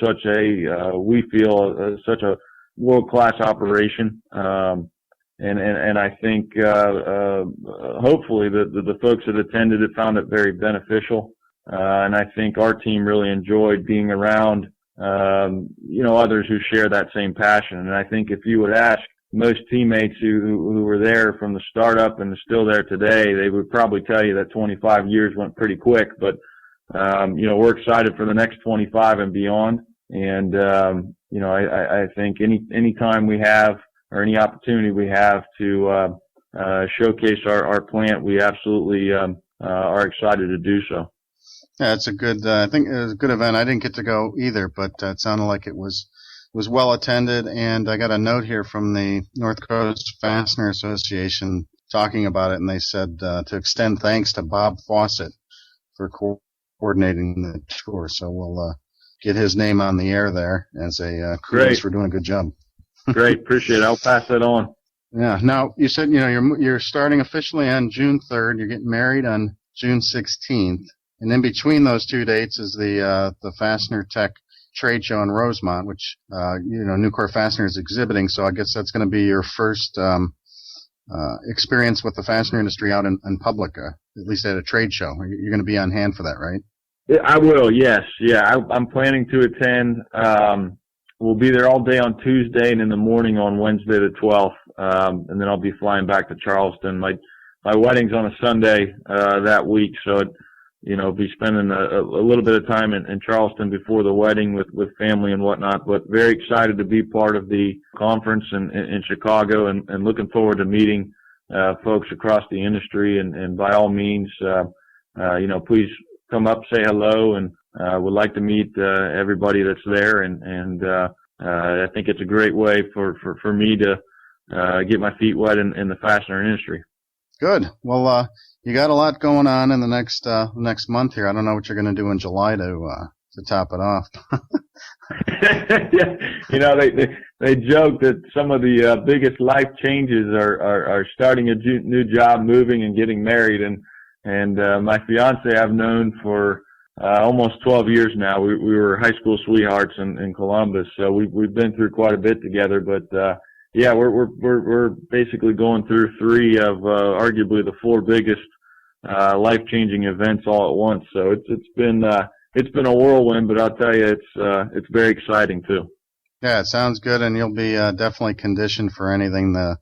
such we feel such a world-class operation. And I think hopefully the folks that attended it found it very beneficial. And I think our team really enjoyed being around others who share that same passion. And I think if you would ask most teammates who were there from the startup and are still there today, they would probably tell you that 25 years went pretty quick. But we're excited for the next 25 and beyond. And I think any time we have, or any opportunity we have to showcase our plant, we absolutely are excited to do so.
Yeah, it's a good. I think it was a good event. I didn't get to go either, but it sounded like it was well attended. And I got a note here from the North Coast Fastener Association talking about it, and they said to extend thanks to Bob Fawcett for coordinating the tour. So we'll get his name on the air there as a kudos for doing a good job.
Great, appreciate it. I'll pass that on.
Yeah. Now you said you're starting officially on June 3rd. You're getting married on June 16th, and in between those two dates is the Fastener Tech trade show in Rosemont, which Nucor Fastener is exhibiting. So I guess that's going to be your first experience with the fastener industry out in public, at least at a trade show. You're going to be on hand for that, right?
I will. Yes. Yeah. I'm planning to attend. We'll be there all day on Tuesday and in the morning on Wednesday the 12th. And then I'll be flying back to Charleston. My wedding's on a Sunday, that week. So, be spending a little bit of time in Charleston before the wedding with family and whatnot, but very excited to be part of the conference in Chicago and looking forward to meeting, folks across the industry. And by all means, please come up, say hello, and would like to meet everybody that's there, and I think it's a great way for me to get my feet wet in the fastener industry.
Good. Well, you got a lot going on in the next month here. I don't know what you're going to do in July to top it off.
Yeah, they joke that some of the biggest life changes are starting a new job, moving, and getting married, and my fiance I've known for almost 12 years now. We were high school sweethearts in Columbus, so we've been through quite a bit together. But yeah, we're basically going through three of arguably the four biggest life-changing events all at once. So it's been a whirlwind, but I'll tell you, it's very exciting too.
Yeah, it sounds good, and you'll be definitely conditioned for anything that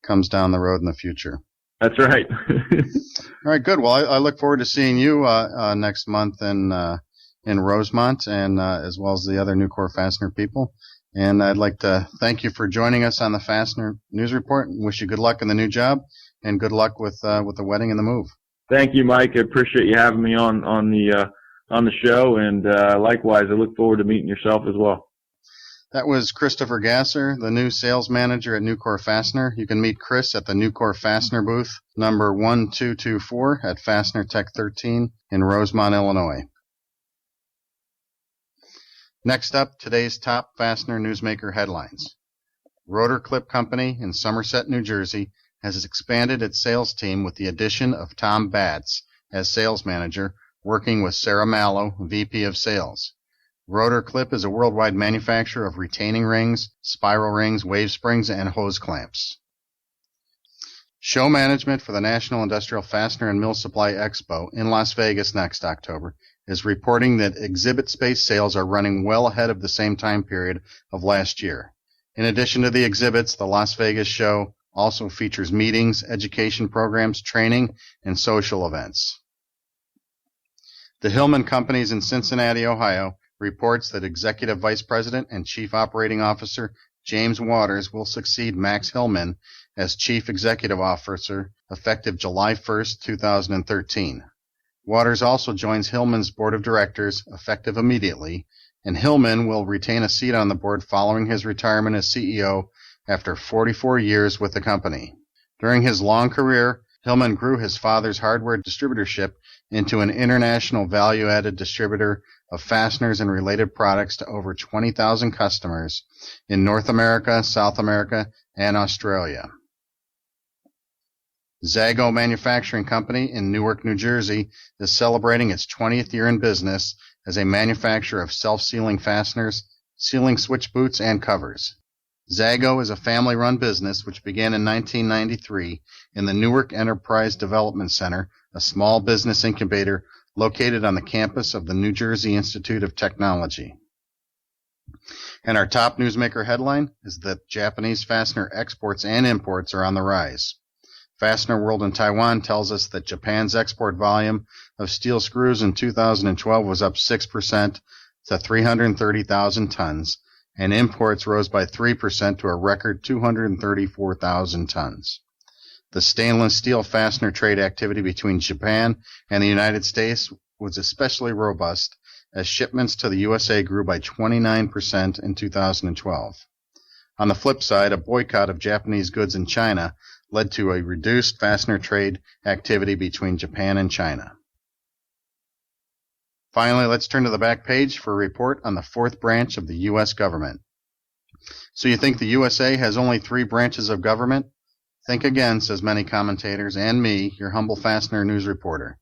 comes down the road in the future.
That's right.
All right, good. Well, I look forward to seeing you next month in Rosemont, and as well as the other Nucor Fastener people. And I'd like to thank you for joining us on the Fastener News Report, and wish you good luck in the new job, and good luck with the wedding and the move.
Thank you, Mike. I appreciate you having me on the show, and likewise, I look forward to meeting yourself as well.
That was Christopher Gasser, the new sales manager at Nucor Fastener. You can meet Chris at the Nucor Fastener booth, number 1224 at Fastener Tech 13 in Rosemont, Illinois. Next up, today's top Fastener Newsmaker headlines. Rotor Clip Company in Somerset, New Jersey has expanded its sales team with the addition of Tom Batts as sales manager, working with Sarah Mallow, VP of Sales. Rotor Clip is a worldwide manufacturer of retaining rings, spiral rings, wave springs, and hose clamps. Show management for the National Industrial Fastener and Mill Supply Expo in Las Vegas next October is reporting that exhibit space sales are running well ahead of the same time period of last year. In addition to the exhibits, the Las Vegas show also features meetings, education programs, training, and social events. The Hillman Companies in Cincinnati, Ohio, reports that Executive Vice President and Chief Operating Officer James Waters will succeed Max Hillman as Chief Executive Officer effective July 1, 2013. Waters also joins Hillman's Board of Directors effective immediately, and Hillman will retain a seat on the board following his retirement as CEO after 44 years with the company. During his long career, Hillman grew his father's hardware distributorship into an international value-added distributor of fasteners and related products to over 20,000 customers in North America, South America, and Australia. Zago Manufacturing Company in Newark, New Jersey is celebrating its 20th year in business as a manufacturer of self-sealing fasteners, sealing switch boots, and covers. Zago is a family-run business which began in 1993 in the Newark Enterprise Development Center, a small business incubator located on the campus of the New Jersey Institute of Technology. And our top newsmaker headline is that Japanese fastener exports and imports are on the rise. Fastener World in Taiwan tells us that Japan's export volume of steel screws in 2012 was up 6% to 330,000 tons, and imports rose by 3% to a record 234,000 tons. The stainless steel fastener trade activity between Japan and the United States was especially robust, as shipments to the USA grew by 29% in 2012. On the flip side, a boycott of Japanese goods in China led to a reduced fastener trade activity between Japan and China. Finally, let's turn to the back page for a report on the fourth branch of the U.S. government. So you think the USA has only 3 branches of government? Think again, says many commentators, and me, your humble Fastener News reporter.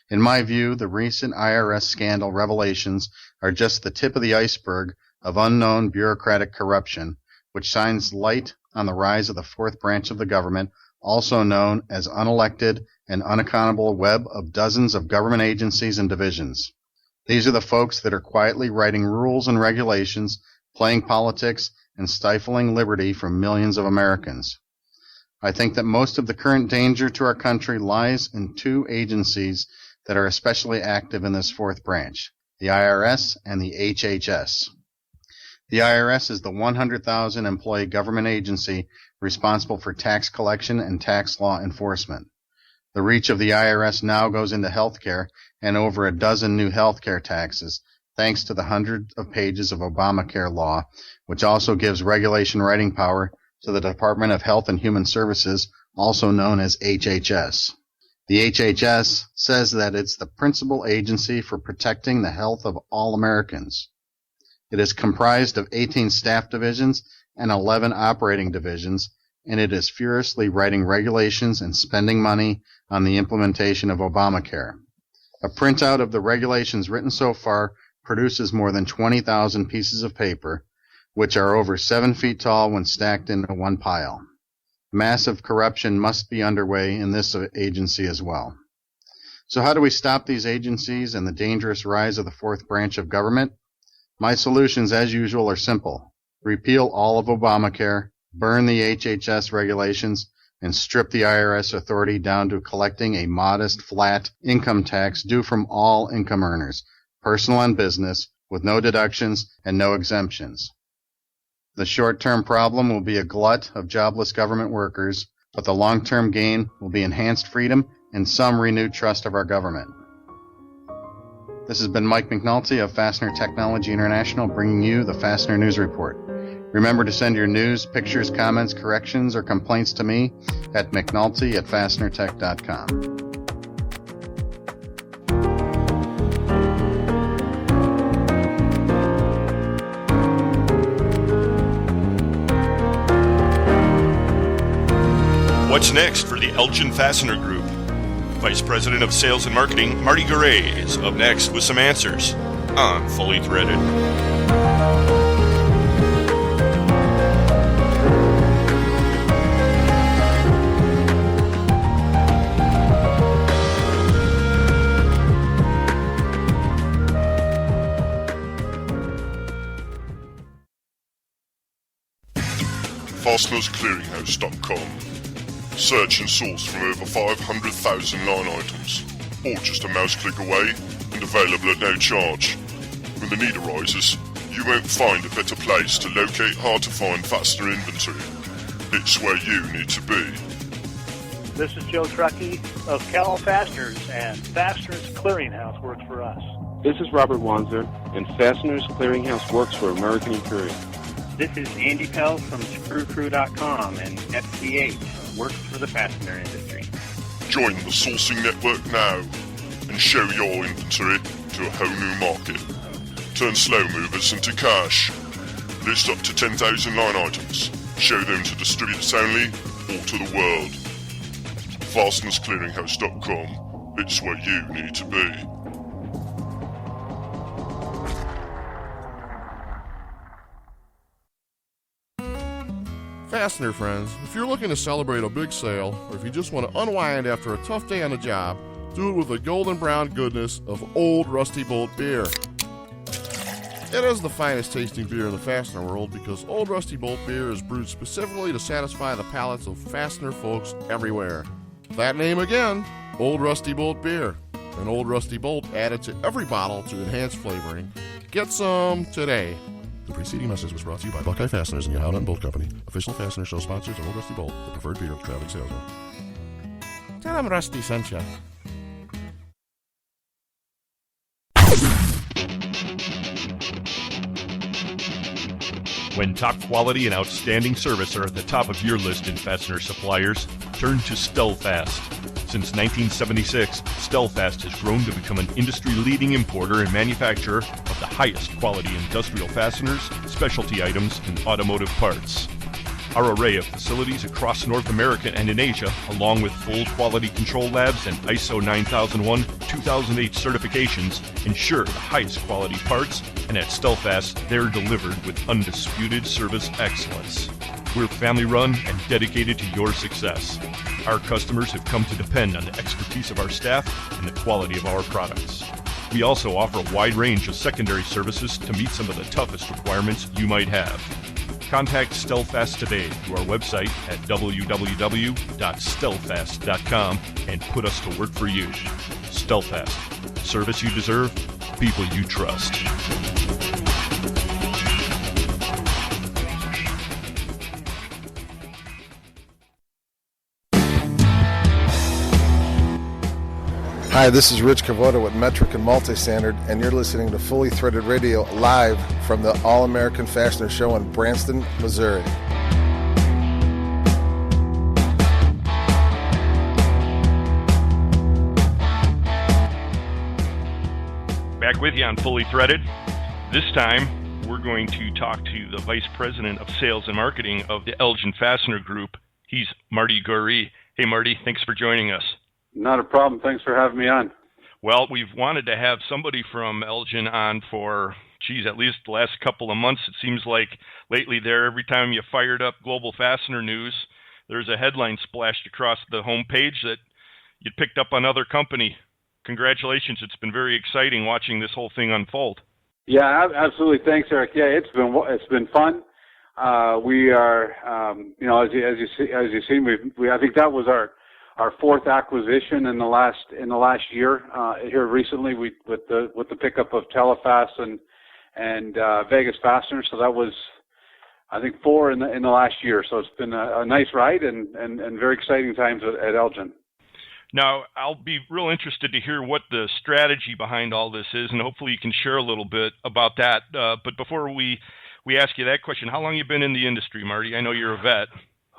In my view, the recent IRS scandal revelations are just the tip of the iceberg of unknown bureaucratic corruption, which shines light on the rise of the fourth branch of the government, also known as unelected and unaccountable web of dozens of government agencies and divisions. These are the folks that are quietly writing rules and regulations, playing politics, and stifling liberty for millions of Americans. I think that most of the current danger to our country lies in 2 agencies that are especially active in this fourth branch, the IRS and the HHS. The IRS is the 100,000 employee government agency responsible for tax collection and tax law enforcement. The reach of the IRS now goes into healthcare and over a dozen new healthcare taxes, thanks to the hundreds of pages of Obamacare law, which also gives regulation writing power to the Department of Health and Human Services, also known as HHS. The HHS says that it's the principal agency for protecting the health of all Americans. It is comprised of 18 staff divisions and 11 operating divisions, and it is furiously writing regulations and spending money on the implementation of Obamacare. A printout of the regulations written so far produces more than 20,000 pieces of paper, which are over 7 feet tall when stacked into one pile. Massive corruption must be underway in this agency as well. So how do we stop these agencies and the dangerous rise of the fourth branch of government? My solutions, as usual, are simple. Repeal all of Obamacare, burn the HHS regulations, and strip the IRS authority down to collecting a modest, flat income tax due from all income earners, personal and business, with no deductions and no exemptions. The short-term problem will be a glut of jobless government workers, but the long-term gain will be enhanced freedom and some renewed trust of our government. This has been Mike McNulty of Fastener Technology International bringing you the Fastener News Report. Remember to send your news, pictures, comments, corrections, or complaints to me at McNulty@FastenerTech.com.
What's next for the Elgin Fastener Group? Vice President of Sales and Marketing, Marty Goeree, is up next with some answers on Fully Threaded.
FastenersClearinghouse.com. Search and source from over 500,000 line items, all just a mouse click away and available at no charge. When the need arises, you won't find a better place to locate hard-to-find fastener inventory. It's where you need to be.
This is Joe Truckee of Cal Fasteners, and Fasteners Clearinghouse works for us.
This is Robert Wanzer, and Fasteners Clearinghouse works for American Imperial.
This is Andy Pell from ScrewCrew.com, and FCH works for the fastener industry.
Join the sourcing network now and show your inventory to a whole new market. Turn slow movers into cash. List up to 10,000 line items. Show them to distributors only or to the world. FastenersClearinghouse.com. It's where you need to be.
Fastener friends, if you're looking to celebrate a big sale, or if you just want to unwind after a tough day on the job, do it with the golden brown goodness of Old Rusty Bolt beer. It is the finest tasting beer in the Fastener world because Old Rusty Bolt beer is brewed specifically to satisfy the palates of Fastener folks everywhere. That name again, Old Rusty Bolt beer. An Old Rusty Bolt added to every bottle to enhance flavoring. Get some today. The preceding message was brought to you by Buckeye Fasteners and Yohana and Bolt Company, official Fastener show sponsors of Old Rusty Bolt, the preferred beer of traveling salesmen. Tell them Rusty sent you.
When top quality and outstanding service are at the top of your list in fastener suppliers, turn to Stellfast. Since 1976, Stellfast has grown to become an industry-leading importer and manufacturer of the highest quality industrial fasteners, specialty items, and automotive parts. Our array of facilities across North America and in Asia, along with full quality control labs and ISO 9001-2008 certifications, ensure the highest quality parts, and at Stellfast, they're delivered with undisputed service excellence. We're family-run and dedicated to your success. Our customers have come to depend on the expertise of our staff and the quality of our products. We also offer a wide range of secondary services to meet some of the toughest requirements you might have. Contact Stellfast today through our website at www.stellfast.com and put us to work for you. Stellfast. Service you deserve, people you trust.
Hi, this is Rich Cavoda with Metric and Multi-Standard, and you're listening to Fully Threaded Radio live from the All-American Fastener Show in Branson, Missouri.
Back with you on Fully Threaded. This time, we're going to talk to the Vice President of Sales and Marketing of the Elgin Fastener Group. He's Marty Goeree. Hey, Marty, thanks for joining us.
Not a problem. Thanks for having me on.
Well, we've wanted to have somebody from Elgin on for, at least the last couple of months. It seems like lately there, every time you fired up Global Fastener News, there's a headline splashed across the homepage that you picked up another company. Congratulations. It's been very exciting watching this whole thing unfold.
Yeah, absolutely. Thanks, Eric. Yeah, it's been fun. We are, as you've seen, I think that was our fourth acquisition in the last year. Here recently, with the pickup of Telefast and Vegas Fastener. So that was, I think, 4 in the last year. So it's been a nice ride and very exciting times at Elgin.
Now, I'll be real interested to hear what the strategy behind all this is, and hopefully you can share a little bit about that. But before we we ask you that question. How long have you been in the industry, Marty? I know you're a vet.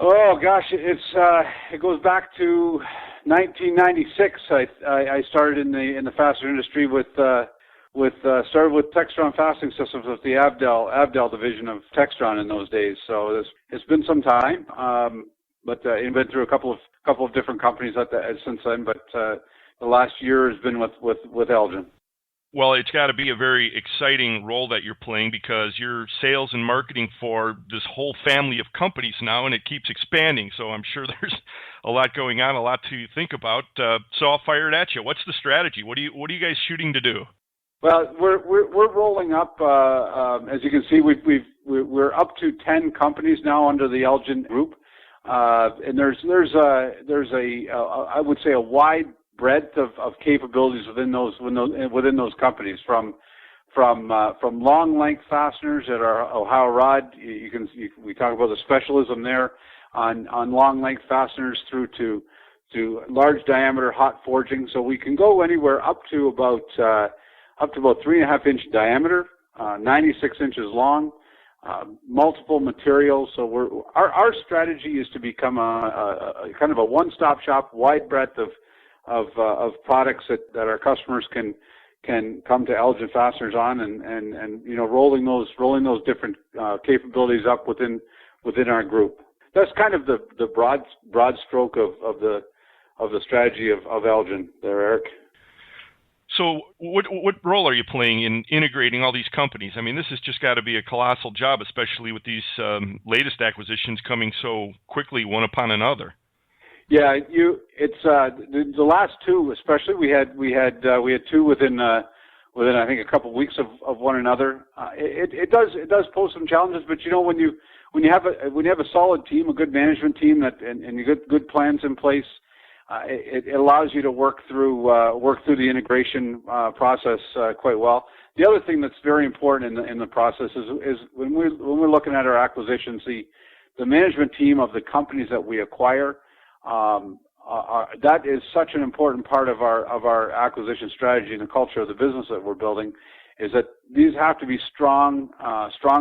Oh gosh, it goes back to 1996. I started in the fastener industry started with Textron Fastening Systems with the Abdel division of Textron in those days. So it's been some time, but I've been through a couple of different companies since then. But the last year has been with Elgin.
Well, it's got to be a very exciting role that you're playing because you're sales and marketing for this whole family of companies now, and it keeps expanding. So I'm sure there's a lot going on, a lot to think about. So I'll fire it at you. What's the strategy? What are you guys shooting to do?
Well, we're rolling up. As you can see, we're up to 10 companies now under the Elgin group, and there's I would say a wide breadth of capabilities within those companies, from long length fasteners that are Ohio rod. We talk about the specialism there on long length fasteners through to large diameter hot forging. So we can go anywhere up to about 3.5 inch diameter, 96 inches long, multiple materials. So our strategy is to become a kind of a one-stop shop, wide breadth of products that our customers can come to Elgin Fasteners on, and rolling those different capabilities up within our group. That's kind of the broad stroke of the strategy of Elgin there, Eric.
So what role are you playing in integrating all these companies? I mean, this has just got to be a colossal job, especially with these latest acquisitions coming so quickly, one upon another.
Yeah, it's the last two, especially. We had two within I think a couple of weeks of one another. It does pose some challenges, but when you have a solid team, a good management team and you get good plans in place, it allows you to work through the integration process quite well. The other thing that's very important in the process is when we're looking at our acquisitions, the management team of the companies that we acquire. That is such an important part of our acquisition strategy and the culture of the business that we're building, is that these have to be strong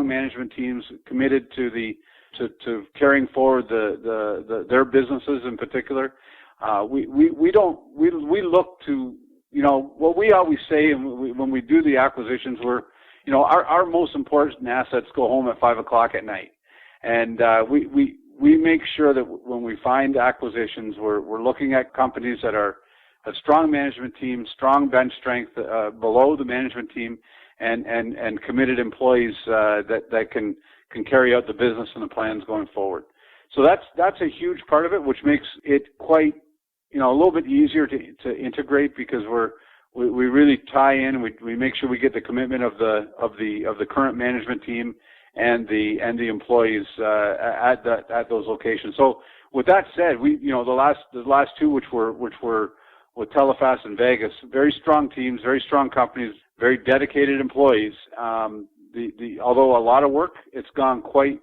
management teams committed to carrying forward their businesses in particular. We look to, what we always say, and when we do the acquisitions, our most important assets go home at 5:00 at night, and we make sure that when we find acquisitions, we're looking at companies that have strong management teams, strong bench strength below the management team, and committed employees that can carry out the business and the plans going forward. So that's a huge part of it, which makes it quite a little bit easier to integrate, because we really tie in. We make sure we get the commitment of the current management team and the employees at those locations. So with that said, the last two, which were with Telefast and Vegas, very strong teams, very strong companies, very dedicated employees. Although a lot of work, it's gone quite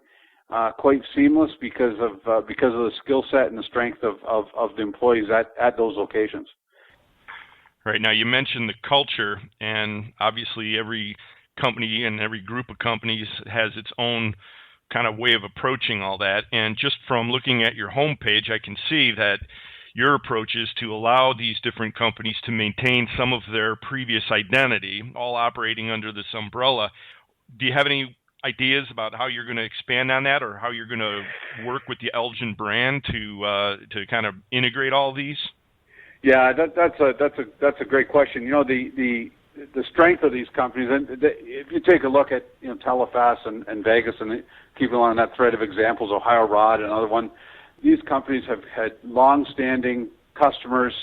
seamless because of the skill set and the strength of the employees at those locations.
Right. Now, you mentioned the culture, and obviously every company and every group of companies has its own kind of way of approaching all that. And just from looking at your homepage, I can see that your approach is to allow these different companies to maintain some of their previous identity, all operating under this umbrella. Do you have any ideas about how you're going to expand on that, or how you're going to work with the Elgin brand to kind of integrate all these?
Yeah, that's a great question. The strength of these companies, and if you take a look at Telefast and Vegas, and keep along that thread of examples, Ohio Rod, another one, these companies have had long-standing customers,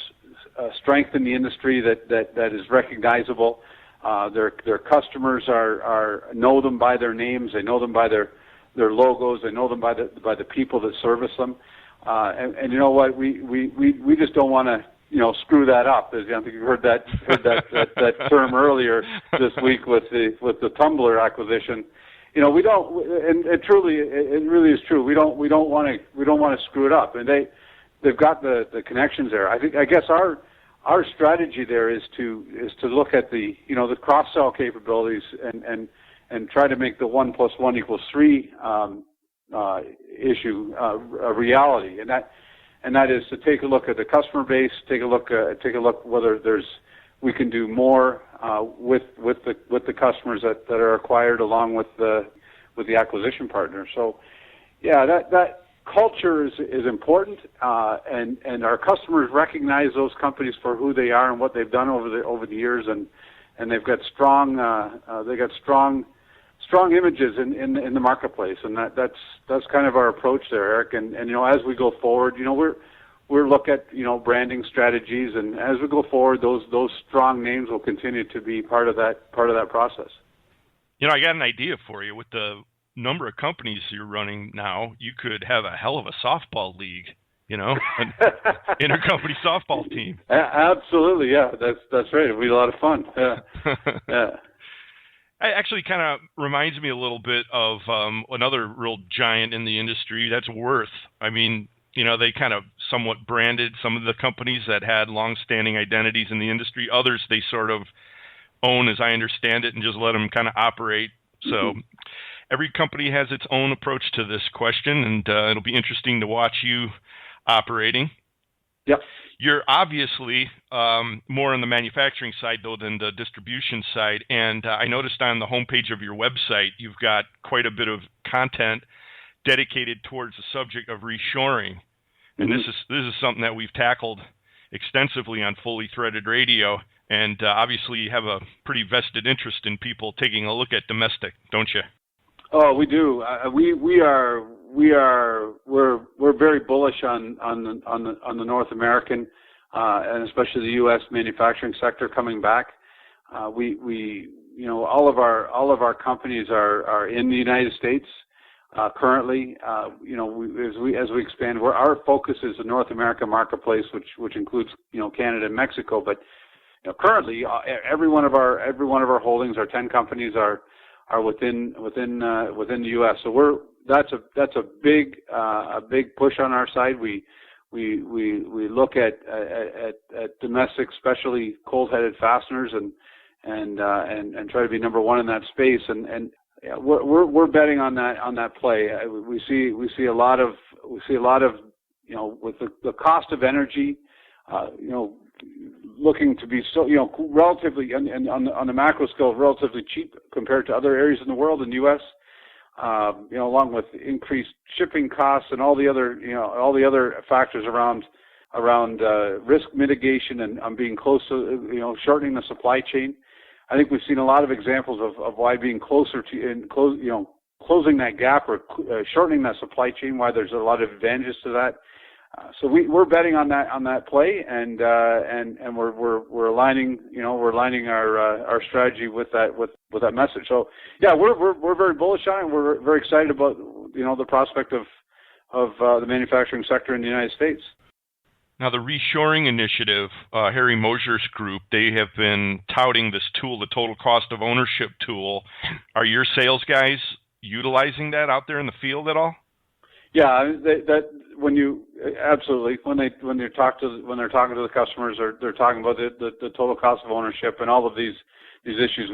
strength in the industry that is recognizable. Their customers know them by their names, they know them by their logos, they know them by the people that service them, and you know what, we just don't want to screw that up. I think you heard that term earlier this week with the Tumbler acquisition. We don't, and it really is true. We don't want to screw it up, and they've got the connections there. I guess our strategy there is to look at the cross sell capabilities and try to make the 1 + 1 = 3 issue a reality, and that is to take a look at the customer base, take a look whether we can do more with the customers that are acquired along with the acquisition partner. So, yeah, that culture is important, and our customers recognize those companies for who they are and what they've done over the years, and they've got strong images in the marketplace, and that's kind of our approach there, Eric. And as we go forward, we're look at branding strategies, and as we go forward, those strong names will continue to be part of that process.
I got an idea for you. With the number of companies you're running now, you could have a hell of a softball league. An intercompany softball team.
Absolutely, yeah, that's right. It'll be a lot of fun. Yeah. Yeah.
It actually kind of reminds me a little bit of another real giant in the industry. That's Worth. I mean, they kind of somewhat branded some of the companies that had long-standing identities in the industry. Others they sort of own, as I understand it, and just let them kind of operate. So every company has its own approach to this question, and it'll be interesting to watch you operating.
Yep.
You're obviously more on the manufacturing side, though, than the distribution side. And I noticed on the homepage of your website, you've got quite a bit of content dedicated towards the subject of reshoring. And this is something that we've tackled extensively on Fully Threaded Radio. And obviously, you have a pretty vested interest in people taking a look at domestic, don't you?
Oh, we do. We're very bullish on the North American and especially the U.S. manufacturing sector coming back. All of our companies are in the United States currently. As we expand, our focus is the North American marketplace, which includes Canada and Mexico. But currently, every one of our holdings, our 10 companies are within the U.S. So that's a big push on our side. We look at domestic, especially cold-headed fasteners, and try to be number one in that space. And yeah, we're betting on that play. We see a lot of with the cost of energy, looking to be so relatively on the macro scale relatively cheap compared to other areas in the world and U.S. Along with increased shipping costs and all the other factors around risk mitigation and being close to shortening the supply chain. I think we've seen a lot of examples of why being closer to closing that gap or shortening that supply chain, why there's a lot of advantages to that. So we're betting on that play, and we're aligning our strategy with that message. So yeah, we're very bullish on it. We're very excited about the prospect of the manufacturing sector in the United States.
Now, the reshoring initiative, Harry Mosier's group, they have been touting this tool, the total cost of ownership tool. Are your sales guys utilizing that out there in the field at all?
Yeah, absolutely when they're talking to the customers, they're talking about the total cost of ownership and all of these issues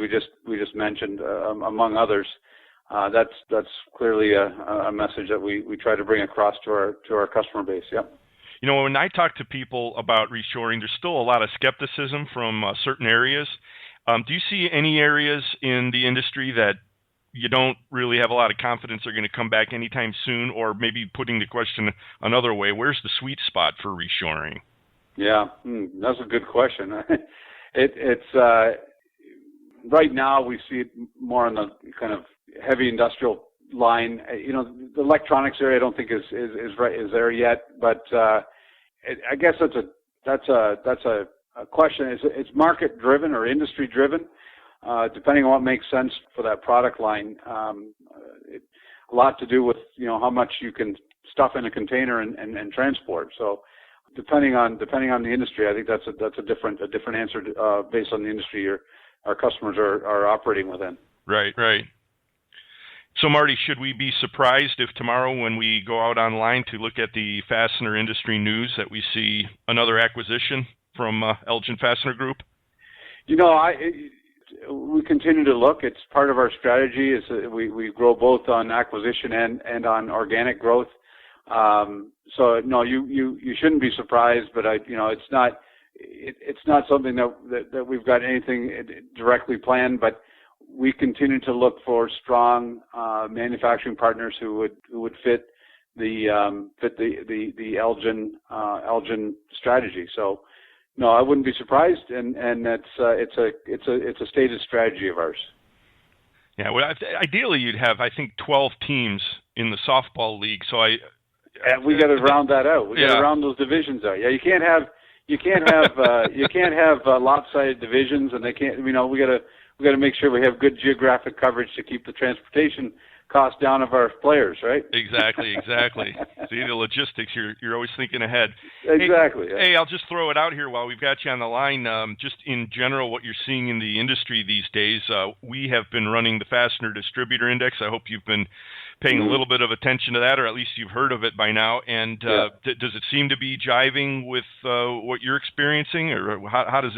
we just mentioned, among others. That's clearly a message that we try to bring across to our customer base. Yep.
When I talk to people about reshoring, there's still a lot of skepticism from certain areas. Do you see any areas in the industry that you don't really have a lot of confidence are going to come back anytime soon? Or maybe putting the question another way, where's the sweet spot for reshoring? Yeah,
that's a good question. It's right now we see it more on the kind of heavy industrial line. The electronics area I don't think is there yet, but I guess that's a question. It's market driven or industry driven, depending on what makes sense for that product line. A lot to do with how much you can stuff in a container and transport. So depending on the industry, I think that's a different answer based on the industry our customers are operating within.
Right. So, Marty, should we be surprised if tomorrow when we go out online to look at the Fastener Industry News that we see another acquisition from Elgin Fastener Group?
we continue to look. It's part of our strategy. Is we grow both on acquisition and on organic growth. So no, you shouldn't be surprised, but it's not something that we've got anything directly planned, but we continue to look for strong manufacturing partners who would fit the Elgin strategy. So no, I wouldn't be surprised, and it's a stated strategy of ours.
Yeah, well, ideally you'd have, I think, 12 teams in the softball league. So
we got to round that out. We got to round those divisions out. Yeah, you can't have lopsided divisions, and they can't. We got to make sure we have good geographic coverage to keep the transportation cost down of our players, right?
Exactly. See, the logistics, you're always thinking ahead.
Exactly.
Hey, I'll just throw it out here while we've got you on the line. Just in general, what you're seeing in the industry these days, we have been running the Fastener Distributor Index. I hope you've been paying a little bit of attention to that, or at least you've heard of it by now. And does it seem to be jiving with what you're experiencing, or how does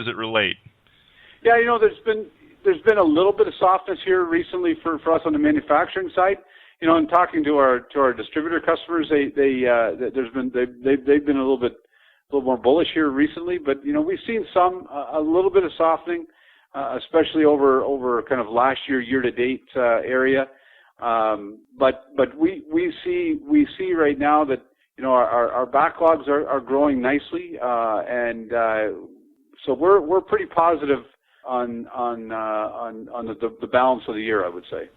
it relate?
Yeah, there's been a little bit of softness here recently for us on the manufacturing side. In talking to our distributor customers, they've been a little more bullish here recently. But we've seen a little bit of softening, especially over kind of last year to date area. But we see right now that our backlogs are growing nicely, and so we're pretty positive on the balance of the year, I would say.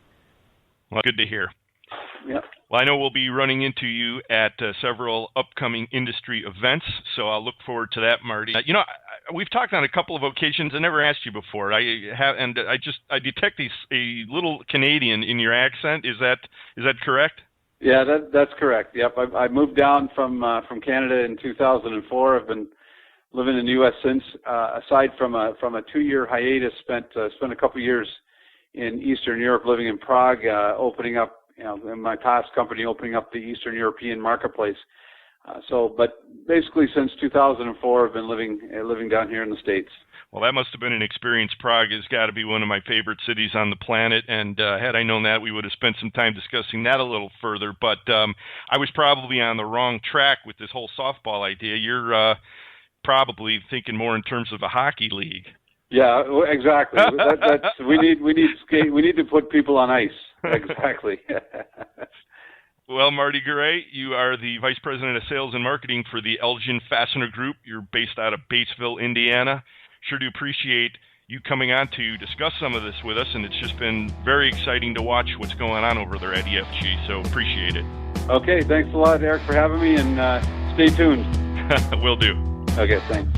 Well, good to hear.
Yeah.
Well, I know we'll be running into you at several upcoming industry events, so I'll look forward to that, Marty. We've talked on a couple of occasions. I never asked you before. I detect a little Canadian in your accent. Is that correct?
Yeah, that's correct. Yep. I moved down from Canada in 2004. I've been living in the U.S. since. Aside from a 2-year hiatus, spent a couple of years in Eastern Europe, living in Prague, opening up, in my past company, opening up the Eastern European marketplace. But basically since 2004, I've been living down here in the States.
Well, that must have been an experience. Prague has got to be one of my favorite cities on the planet, and had I known that, we would have spent some time discussing that a little further. But I was probably on the wrong track with this whole softball idea. You're probably thinking more in terms of a hockey league.
Yeah, exactly. We need to put people on ice. Exactly.
Well, Marty Goeree, you are the Vice President of Sales and Marketing for the Elgin Fastener Group. You're based out of Batesville, Indiana. Sure do appreciate you coming on to discuss some of this with us, and it's just been very exciting to watch what's going on over there at EFG, so appreciate it.
Okay, thanks a lot, Eric, for having me, and stay tuned.
Will do.
Okay, thanks.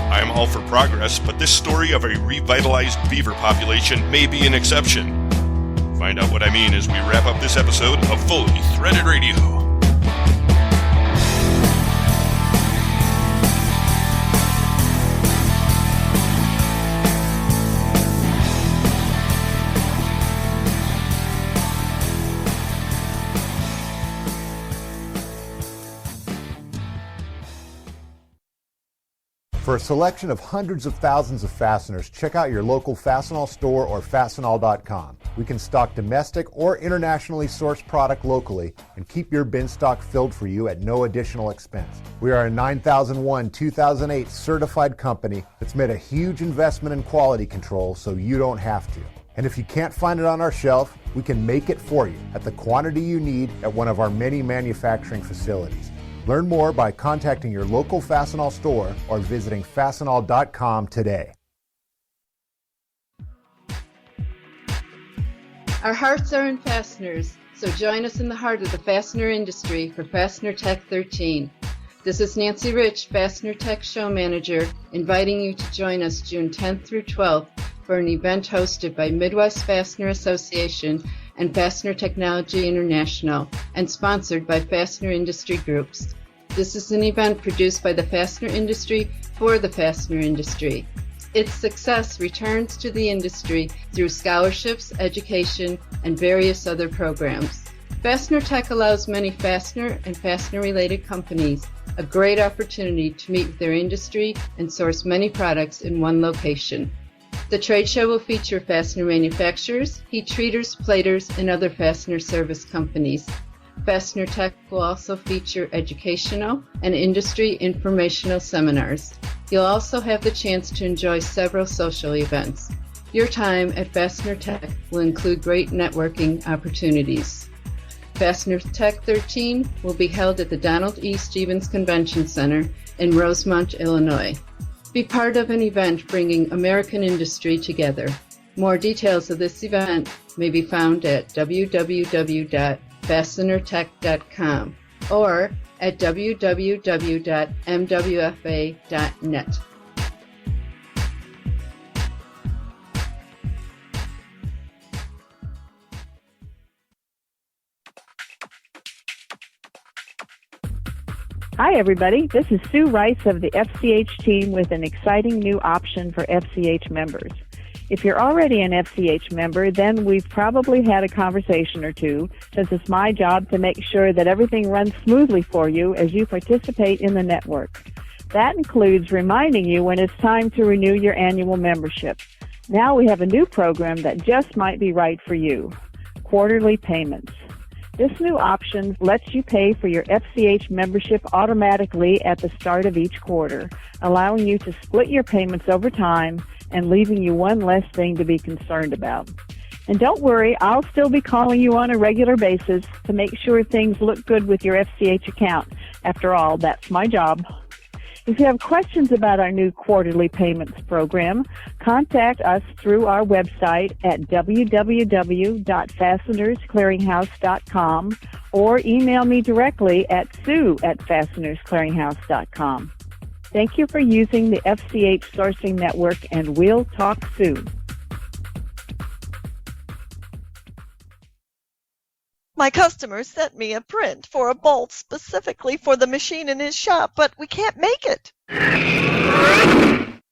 I am all for progress, but this story of a revitalized beaver population may be an exception. Find out what I mean as we wrap up this episode of Fully Threaded Radio.
For a selection of hundreds of thousands of fasteners, check out your local Fastenal store or Fastenal.com. We can stock domestic or internationally sourced product locally and keep your bin stock filled for you at no additional expense. We are a 9001-2008 certified company that's made a huge investment in quality control so you don't have to. And if you can't find it on our shelf, we can make it for you at the quantity you need at one of our many manufacturing facilities. Learn more by contacting your local Fastenal store or visiting Fastenal.com today.
Our hearts are in fasteners, so join us in the heart of the fastener industry for Fastener Tech 13. This is Nancy Rich, Fastener Tech Show Manager, inviting you to join us June 10th through 12th for an event hosted by Midwest Fastener Association and Fastener Technology International, and sponsored by Fastener Industry Groups. This is an event produced by the fastener industry for the fastener industry. Its success returns to the industry through scholarships, education, and various other programs. Fastener Tech allows many fastener and fastener-related companies a great opportunity to meet with their industry and source many products in one location. The trade show will feature fastener manufacturers, heat treaters, platers, and other fastener service companies. Fastener Tech will also feature educational and industry informational seminars. You'll also have the chance to enjoy several social events. Your time at Fastener Tech will include great networking opportunities. Fastener Tech 13 will be held at the Donald E. Stevens Convention Center in Rosemont, Illinois. Be part of an event bringing American industry together. More details of this event may be found at www.fastenertech.com or at www.mwfa.net.
Hi, everybody. This is Sue Rice of the FCH team with an exciting new option for FCH members. If you're already an FCH member, then we've probably had a conversation or two, since it's my job to make sure that everything runs smoothly for you as you participate in the network. That includes reminding you when it's time to renew your annual membership. Now we have a new program that just might be right for you: quarterly payments. This new option lets you pay for your FCH membership automatically at the start of each quarter, allowing you to split your payments over time and leaving you one less thing to be concerned about. And don't worry, I'll still be calling you on a regular basis to make sure things look good with your FCH account. After all, that's my job. If you have questions about our new quarterly payments program, contact us through our website at www.fastenersclearinghouse.com or email me directly at sue@fastenersclearinghouse.com. Thank you for using the FCH Sourcing Network, and we'll talk soon.
My customer sent me a print for a bolt specifically for the machine in his shop, but we can't make it.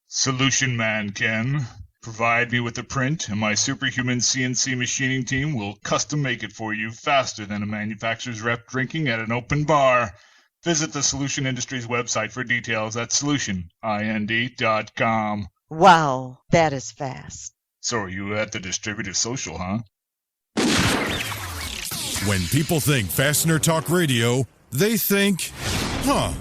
Solution Man can. Provide me with the print, and my superhuman CNC machining team will custom make it for you faster than a manufacturer's rep drinking at an open bar. Visit the Solution Industries website for details at solutionind.com.
Wow, that is fast.
So are you at the distributive social, huh?
When people think Fastener Talk Radio, they think, huh.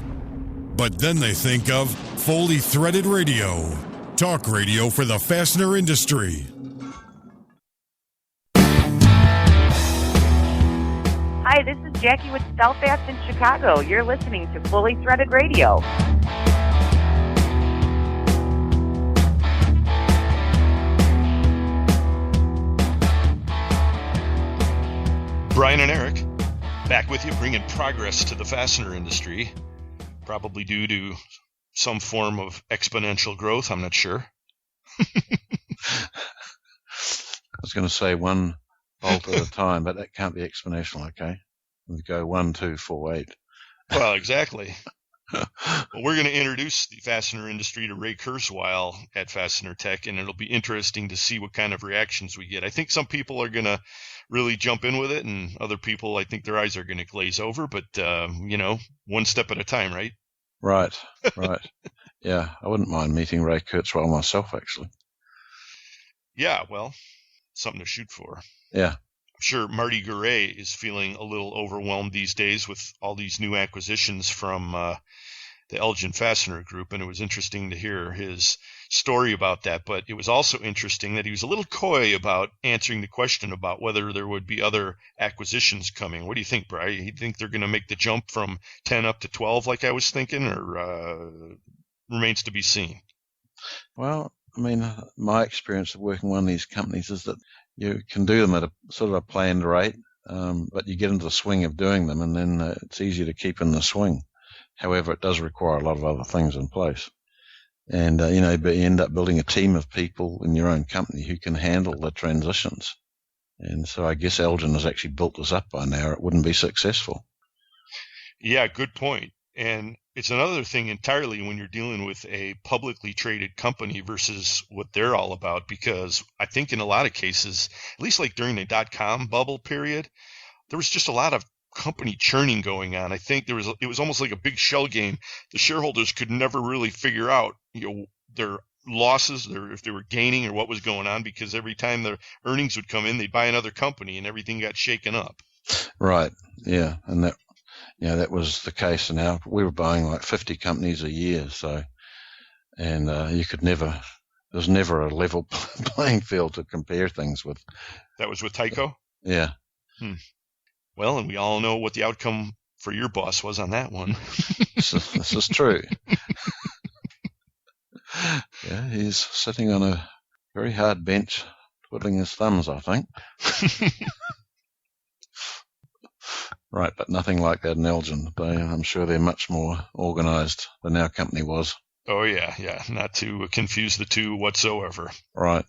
But then they think of fully threaded radio. Talk radio for the fastener industry.
Hi, this is Jackie with Stelfast in Chicago. You're listening to Fully Threaded Radio.
Brian and Eric, back with you, bringing progress to the fastener industry, probably due to some form of exponential growth. I'm not sure.
I was going to say one bolt at a time, but that can't be exponential, okay? We go 1, 2, 4, 8.
Well, exactly. Well, we're going to introduce the fastener industry to Ray Kurzweil at Fastener Tech, and it'll be interesting to see what kind of reactions we get. I think some people are going to really jump in with it, and other people, I think their eyes are going to glaze over, but, one step at a time, right?
Right. Yeah, I wouldn't mind meeting Ray Kurzweil myself, actually.
Yeah, well, something to shoot for.
Yeah.
I'm sure Marty Goeree is feeling a little overwhelmed these days with all these new acquisitions from the Elgin Fastener Group, and it was interesting to hear his story about that. But it was also interesting that he was a little coy about answering the question about whether there would be other acquisitions coming. What do you think, Brian? You think they're going to make the jump from 10 up to 12 like I was thinking, or remains to be seen?
Well, I mean, my experience of working in one of these companies is that you can do them at a sort of a planned rate, but you get into the swing of doing them, and then it's easy to keep in the swing. However, it does require a lot of other things in place. And, but you end up building a team of people in your own company who can handle the transitions. And so I guess Elgin has actually built this up by now, or it wouldn't be successful.
Yeah, good point. And it's another thing entirely when you're dealing with a publicly traded company versus what they're all about, because I think in a lot of cases, at least like during the .com bubble period, there was just a lot of company churning going on. I think it was almost like a big shell game. The shareholders could never really figure out, their losses, if they were gaining or what was going on, because every time their earnings would come in, they'd buy another company and everything got shaken up.
Right. Yeah. And that was the case. And now we were buying like 50 companies a year. So, and there's never a level playing field to compare things with.
That was with Tyco?
Yeah.
Well, and we all know what the outcome for your boss was on that one.
This is true. Yeah, he's sitting on a very hard bench, twiddling his thumbs, I think. Right, but nothing like that in Elgin. I'm sure they're much more organised than our company was.
Oh, yeah, not to confuse the two whatsoever.
Right.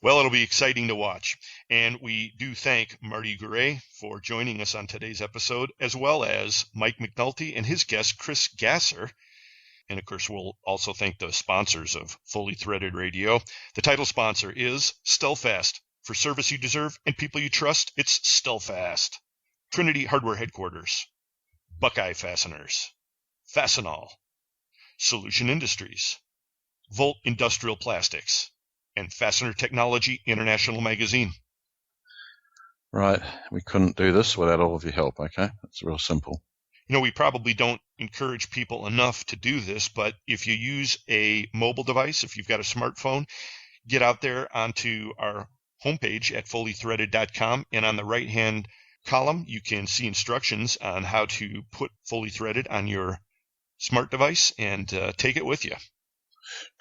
Well, it'll be exciting to watch. And we do thank Marty Goeree for joining us on today's episode, as well as Mike McNulty and his guest, Chris Gasser. And, of course, we'll also thank the sponsors of Fully Threaded Radio. The title sponsor is Stellfast. For service you deserve and people you trust, it's Stellfast. Trinity Hardware Headquarters. Buckeye Fasteners. Fastenal. Solution Industries. Volt Industrial Plastics. And Fastener Technology International Magazine.
Right. We couldn't do this without all of your help, okay? It's real simple.
We probably don't encourage people enough to do this, but if you use a mobile device, if you've got a smartphone, get out there onto our homepage at fullythreaded.com, and on the right-hand column, you can see instructions on how to put Fully Threaded on your smart device and take it with you.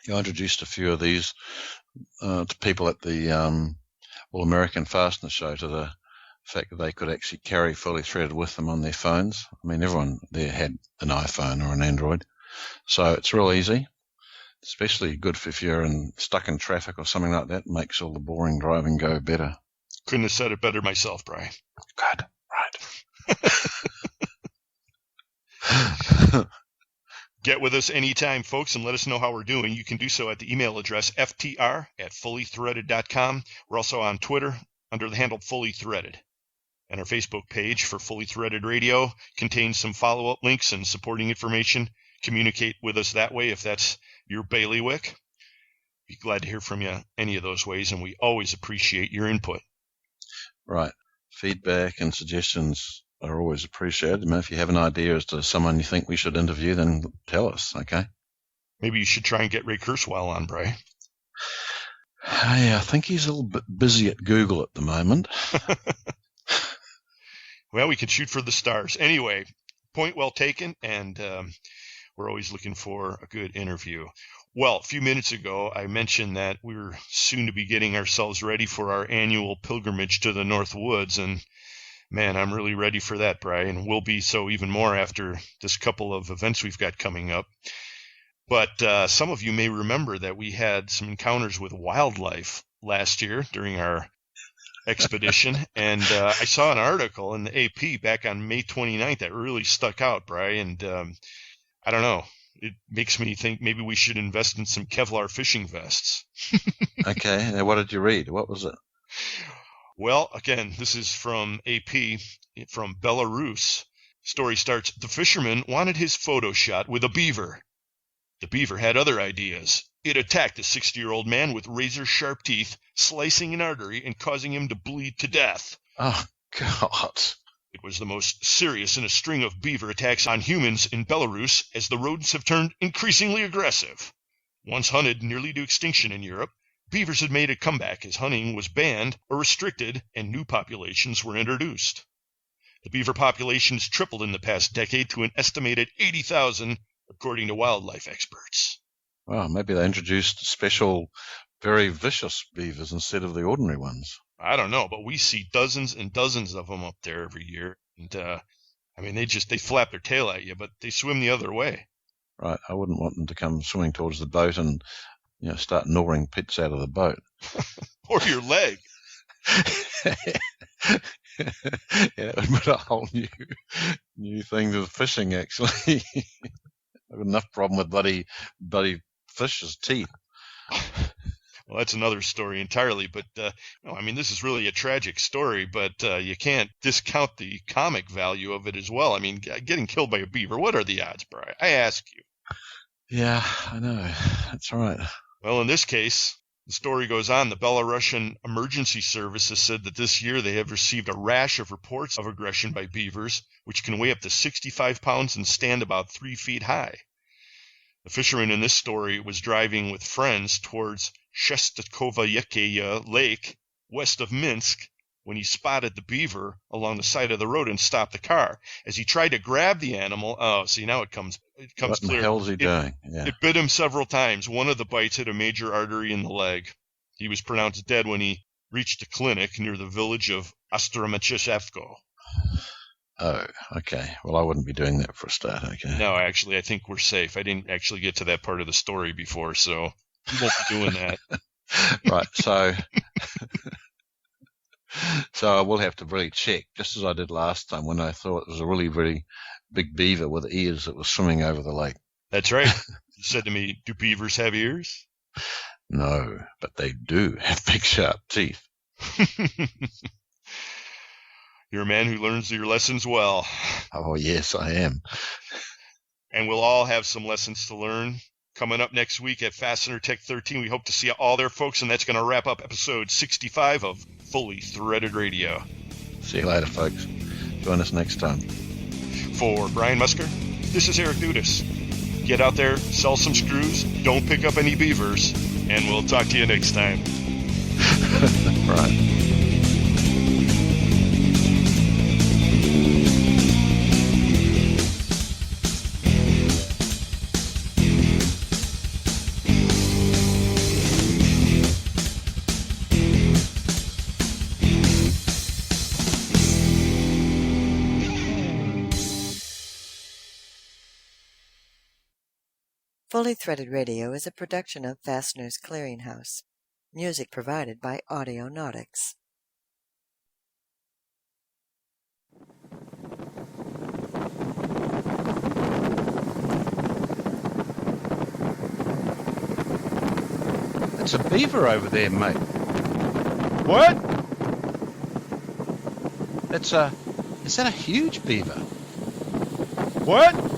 I introduced a few of these to people at the All-American Fastener Show, to the fact that they could actually carry Fully Threaded with them on their phones. I mean, everyone there had an iPhone or an Android. So it's real easy, especially good if you're stuck in traffic or something like that. It makes all the boring driving go better.
Couldn't have said it better myself, Brian.
Good. Right.
Get with us anytime, folks, and let us know how we're doing. You can do so at the email address ftr@fullythreaded.com. We're also on Twitter under the handle Fully Threaded. And our Facebook page for Fully Threaded Radio contains some follow-up links and supporting information. Communicate with us that way if that's your bailiwick. Be glad to hear from you any of those ways, and we always appreciate your input.
Right. Feedback and suggestions are always appreciated. I mean, if you have an idea as to someone you think we should interview, then tell us, okay?
Maybe you should try and get Ray Kurzweil on, Bray.
Hey, I think he's a little bit busy at Google at the moment.
Well, we can shoot for the stars. Anyway, point well taken, and we're always looking for a good interview. Well, a few minutes ago, I mentioned that we were soon to be getting ourselves ready for our annual pilgrimage to the North Woods, and man, I'm really ready for that, Brian. We'll be so even more after this couple of events we've got coming up. But some of you may remember that we had some encounters with wildlife last year during our expedition, and I saw an article in the AP back on May 29th that really stuck out, Brian, and I don't know. It makes me think maybe we should invest in some Kevlar fishing vests.
Okay, now what did you read? What was it?
Well, again, this is from AP, from Belarus. Story starts, the fisherman wanted his photo shot with a beaver. The beaver had other ideas. It attacked a 60-year-old man with razor-sharp teeth, slicing an artery and causing him to bleed to death.
Oh, God.
It was the most serious in a string of beaver attacks on humans in Belarus, as the rodents have turned increasingly aggressive. Once hunted nearly to extinction in Europe, beavers had made a comeback as hunting was banned or restricted and new populations were introduced. The beaver population has tripled in the past decade to an estimated 80,000, according to wildlife experts.
Well, maybe they introduced special, very vicious beavers instead of the ordinary ones.
I don't know, but we see dozens and dozens of them up there every year. And, I mean, they flap their tail at you, but they swim the other way.
Right. I wouldn't want them to come swimming towards the boat and, start gnawing bits out of the boat.
Or your leg.
Yeah, it would be a whole new thing to fishing, actually. I've got enough problem with bloody fish's teeth.
Well, that's another story entirely. But, no, I mean, this is really a tragic story, but you can't discount the comic value of it as well. I mean, getting killed by a beaver, what are the odds, Brian? I ask you.
Yeah, I know. That's right.
Well, in this case, the story goes on. The Belarusian Emergency Services said that this year they have received a rash of reports of aggression by beavers, which can weigh up to 65 pounds and stand about 3 feet high. The fisherman in this story was driving with friends towards Shestakovayekeya Lake, west of Minsk, when he spotted the beaver along the side of the road and stopped the car. As he tried to grab the animal, now it comes
what
clear.
What the hell's he doing? Yeah.
It bit him several times. One of the bites hit a major artery in the leg. He was pronounced dead when he reached a clinic near the village of Ostromachevko.
Oh, okay. Well, I wouldn't be doing that for a start, okay.
No, actually, I think we're safe. I didn't actually get to that part of the story before, so you won't be doing that.
Right, so I will have to really check, just as I did last time when I thought it was a really, really big beaver with ears that was swimming over the lake.
That's right. You said to me, do beavers have ears?
No, but they do have big, sharp teeth.
You're a man who learns your lessons well.
Oh, yes, I am.
And we'll all have some lessons to learn. Coming up next week at Fastener Tech 13, we hope to see all there, folks, and that's going to wrap up episode 65 of Fully Threaded Radio.
See you later, folks. Join us next time.
For Brian Musker, this is Eric Dudas. Get out there, sell some screws, don't pick up any beavers, and we'll talk to you next time.
Right.
Fully Threaded Radio is a production of Fastener's Clearinghouse. Music provided by Audionautics.
That's a beaver over there, mate.
What?
Is that a huge beaver?
What?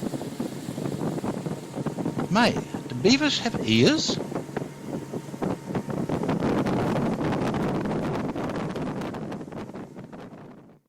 Mate, do beavers have ears?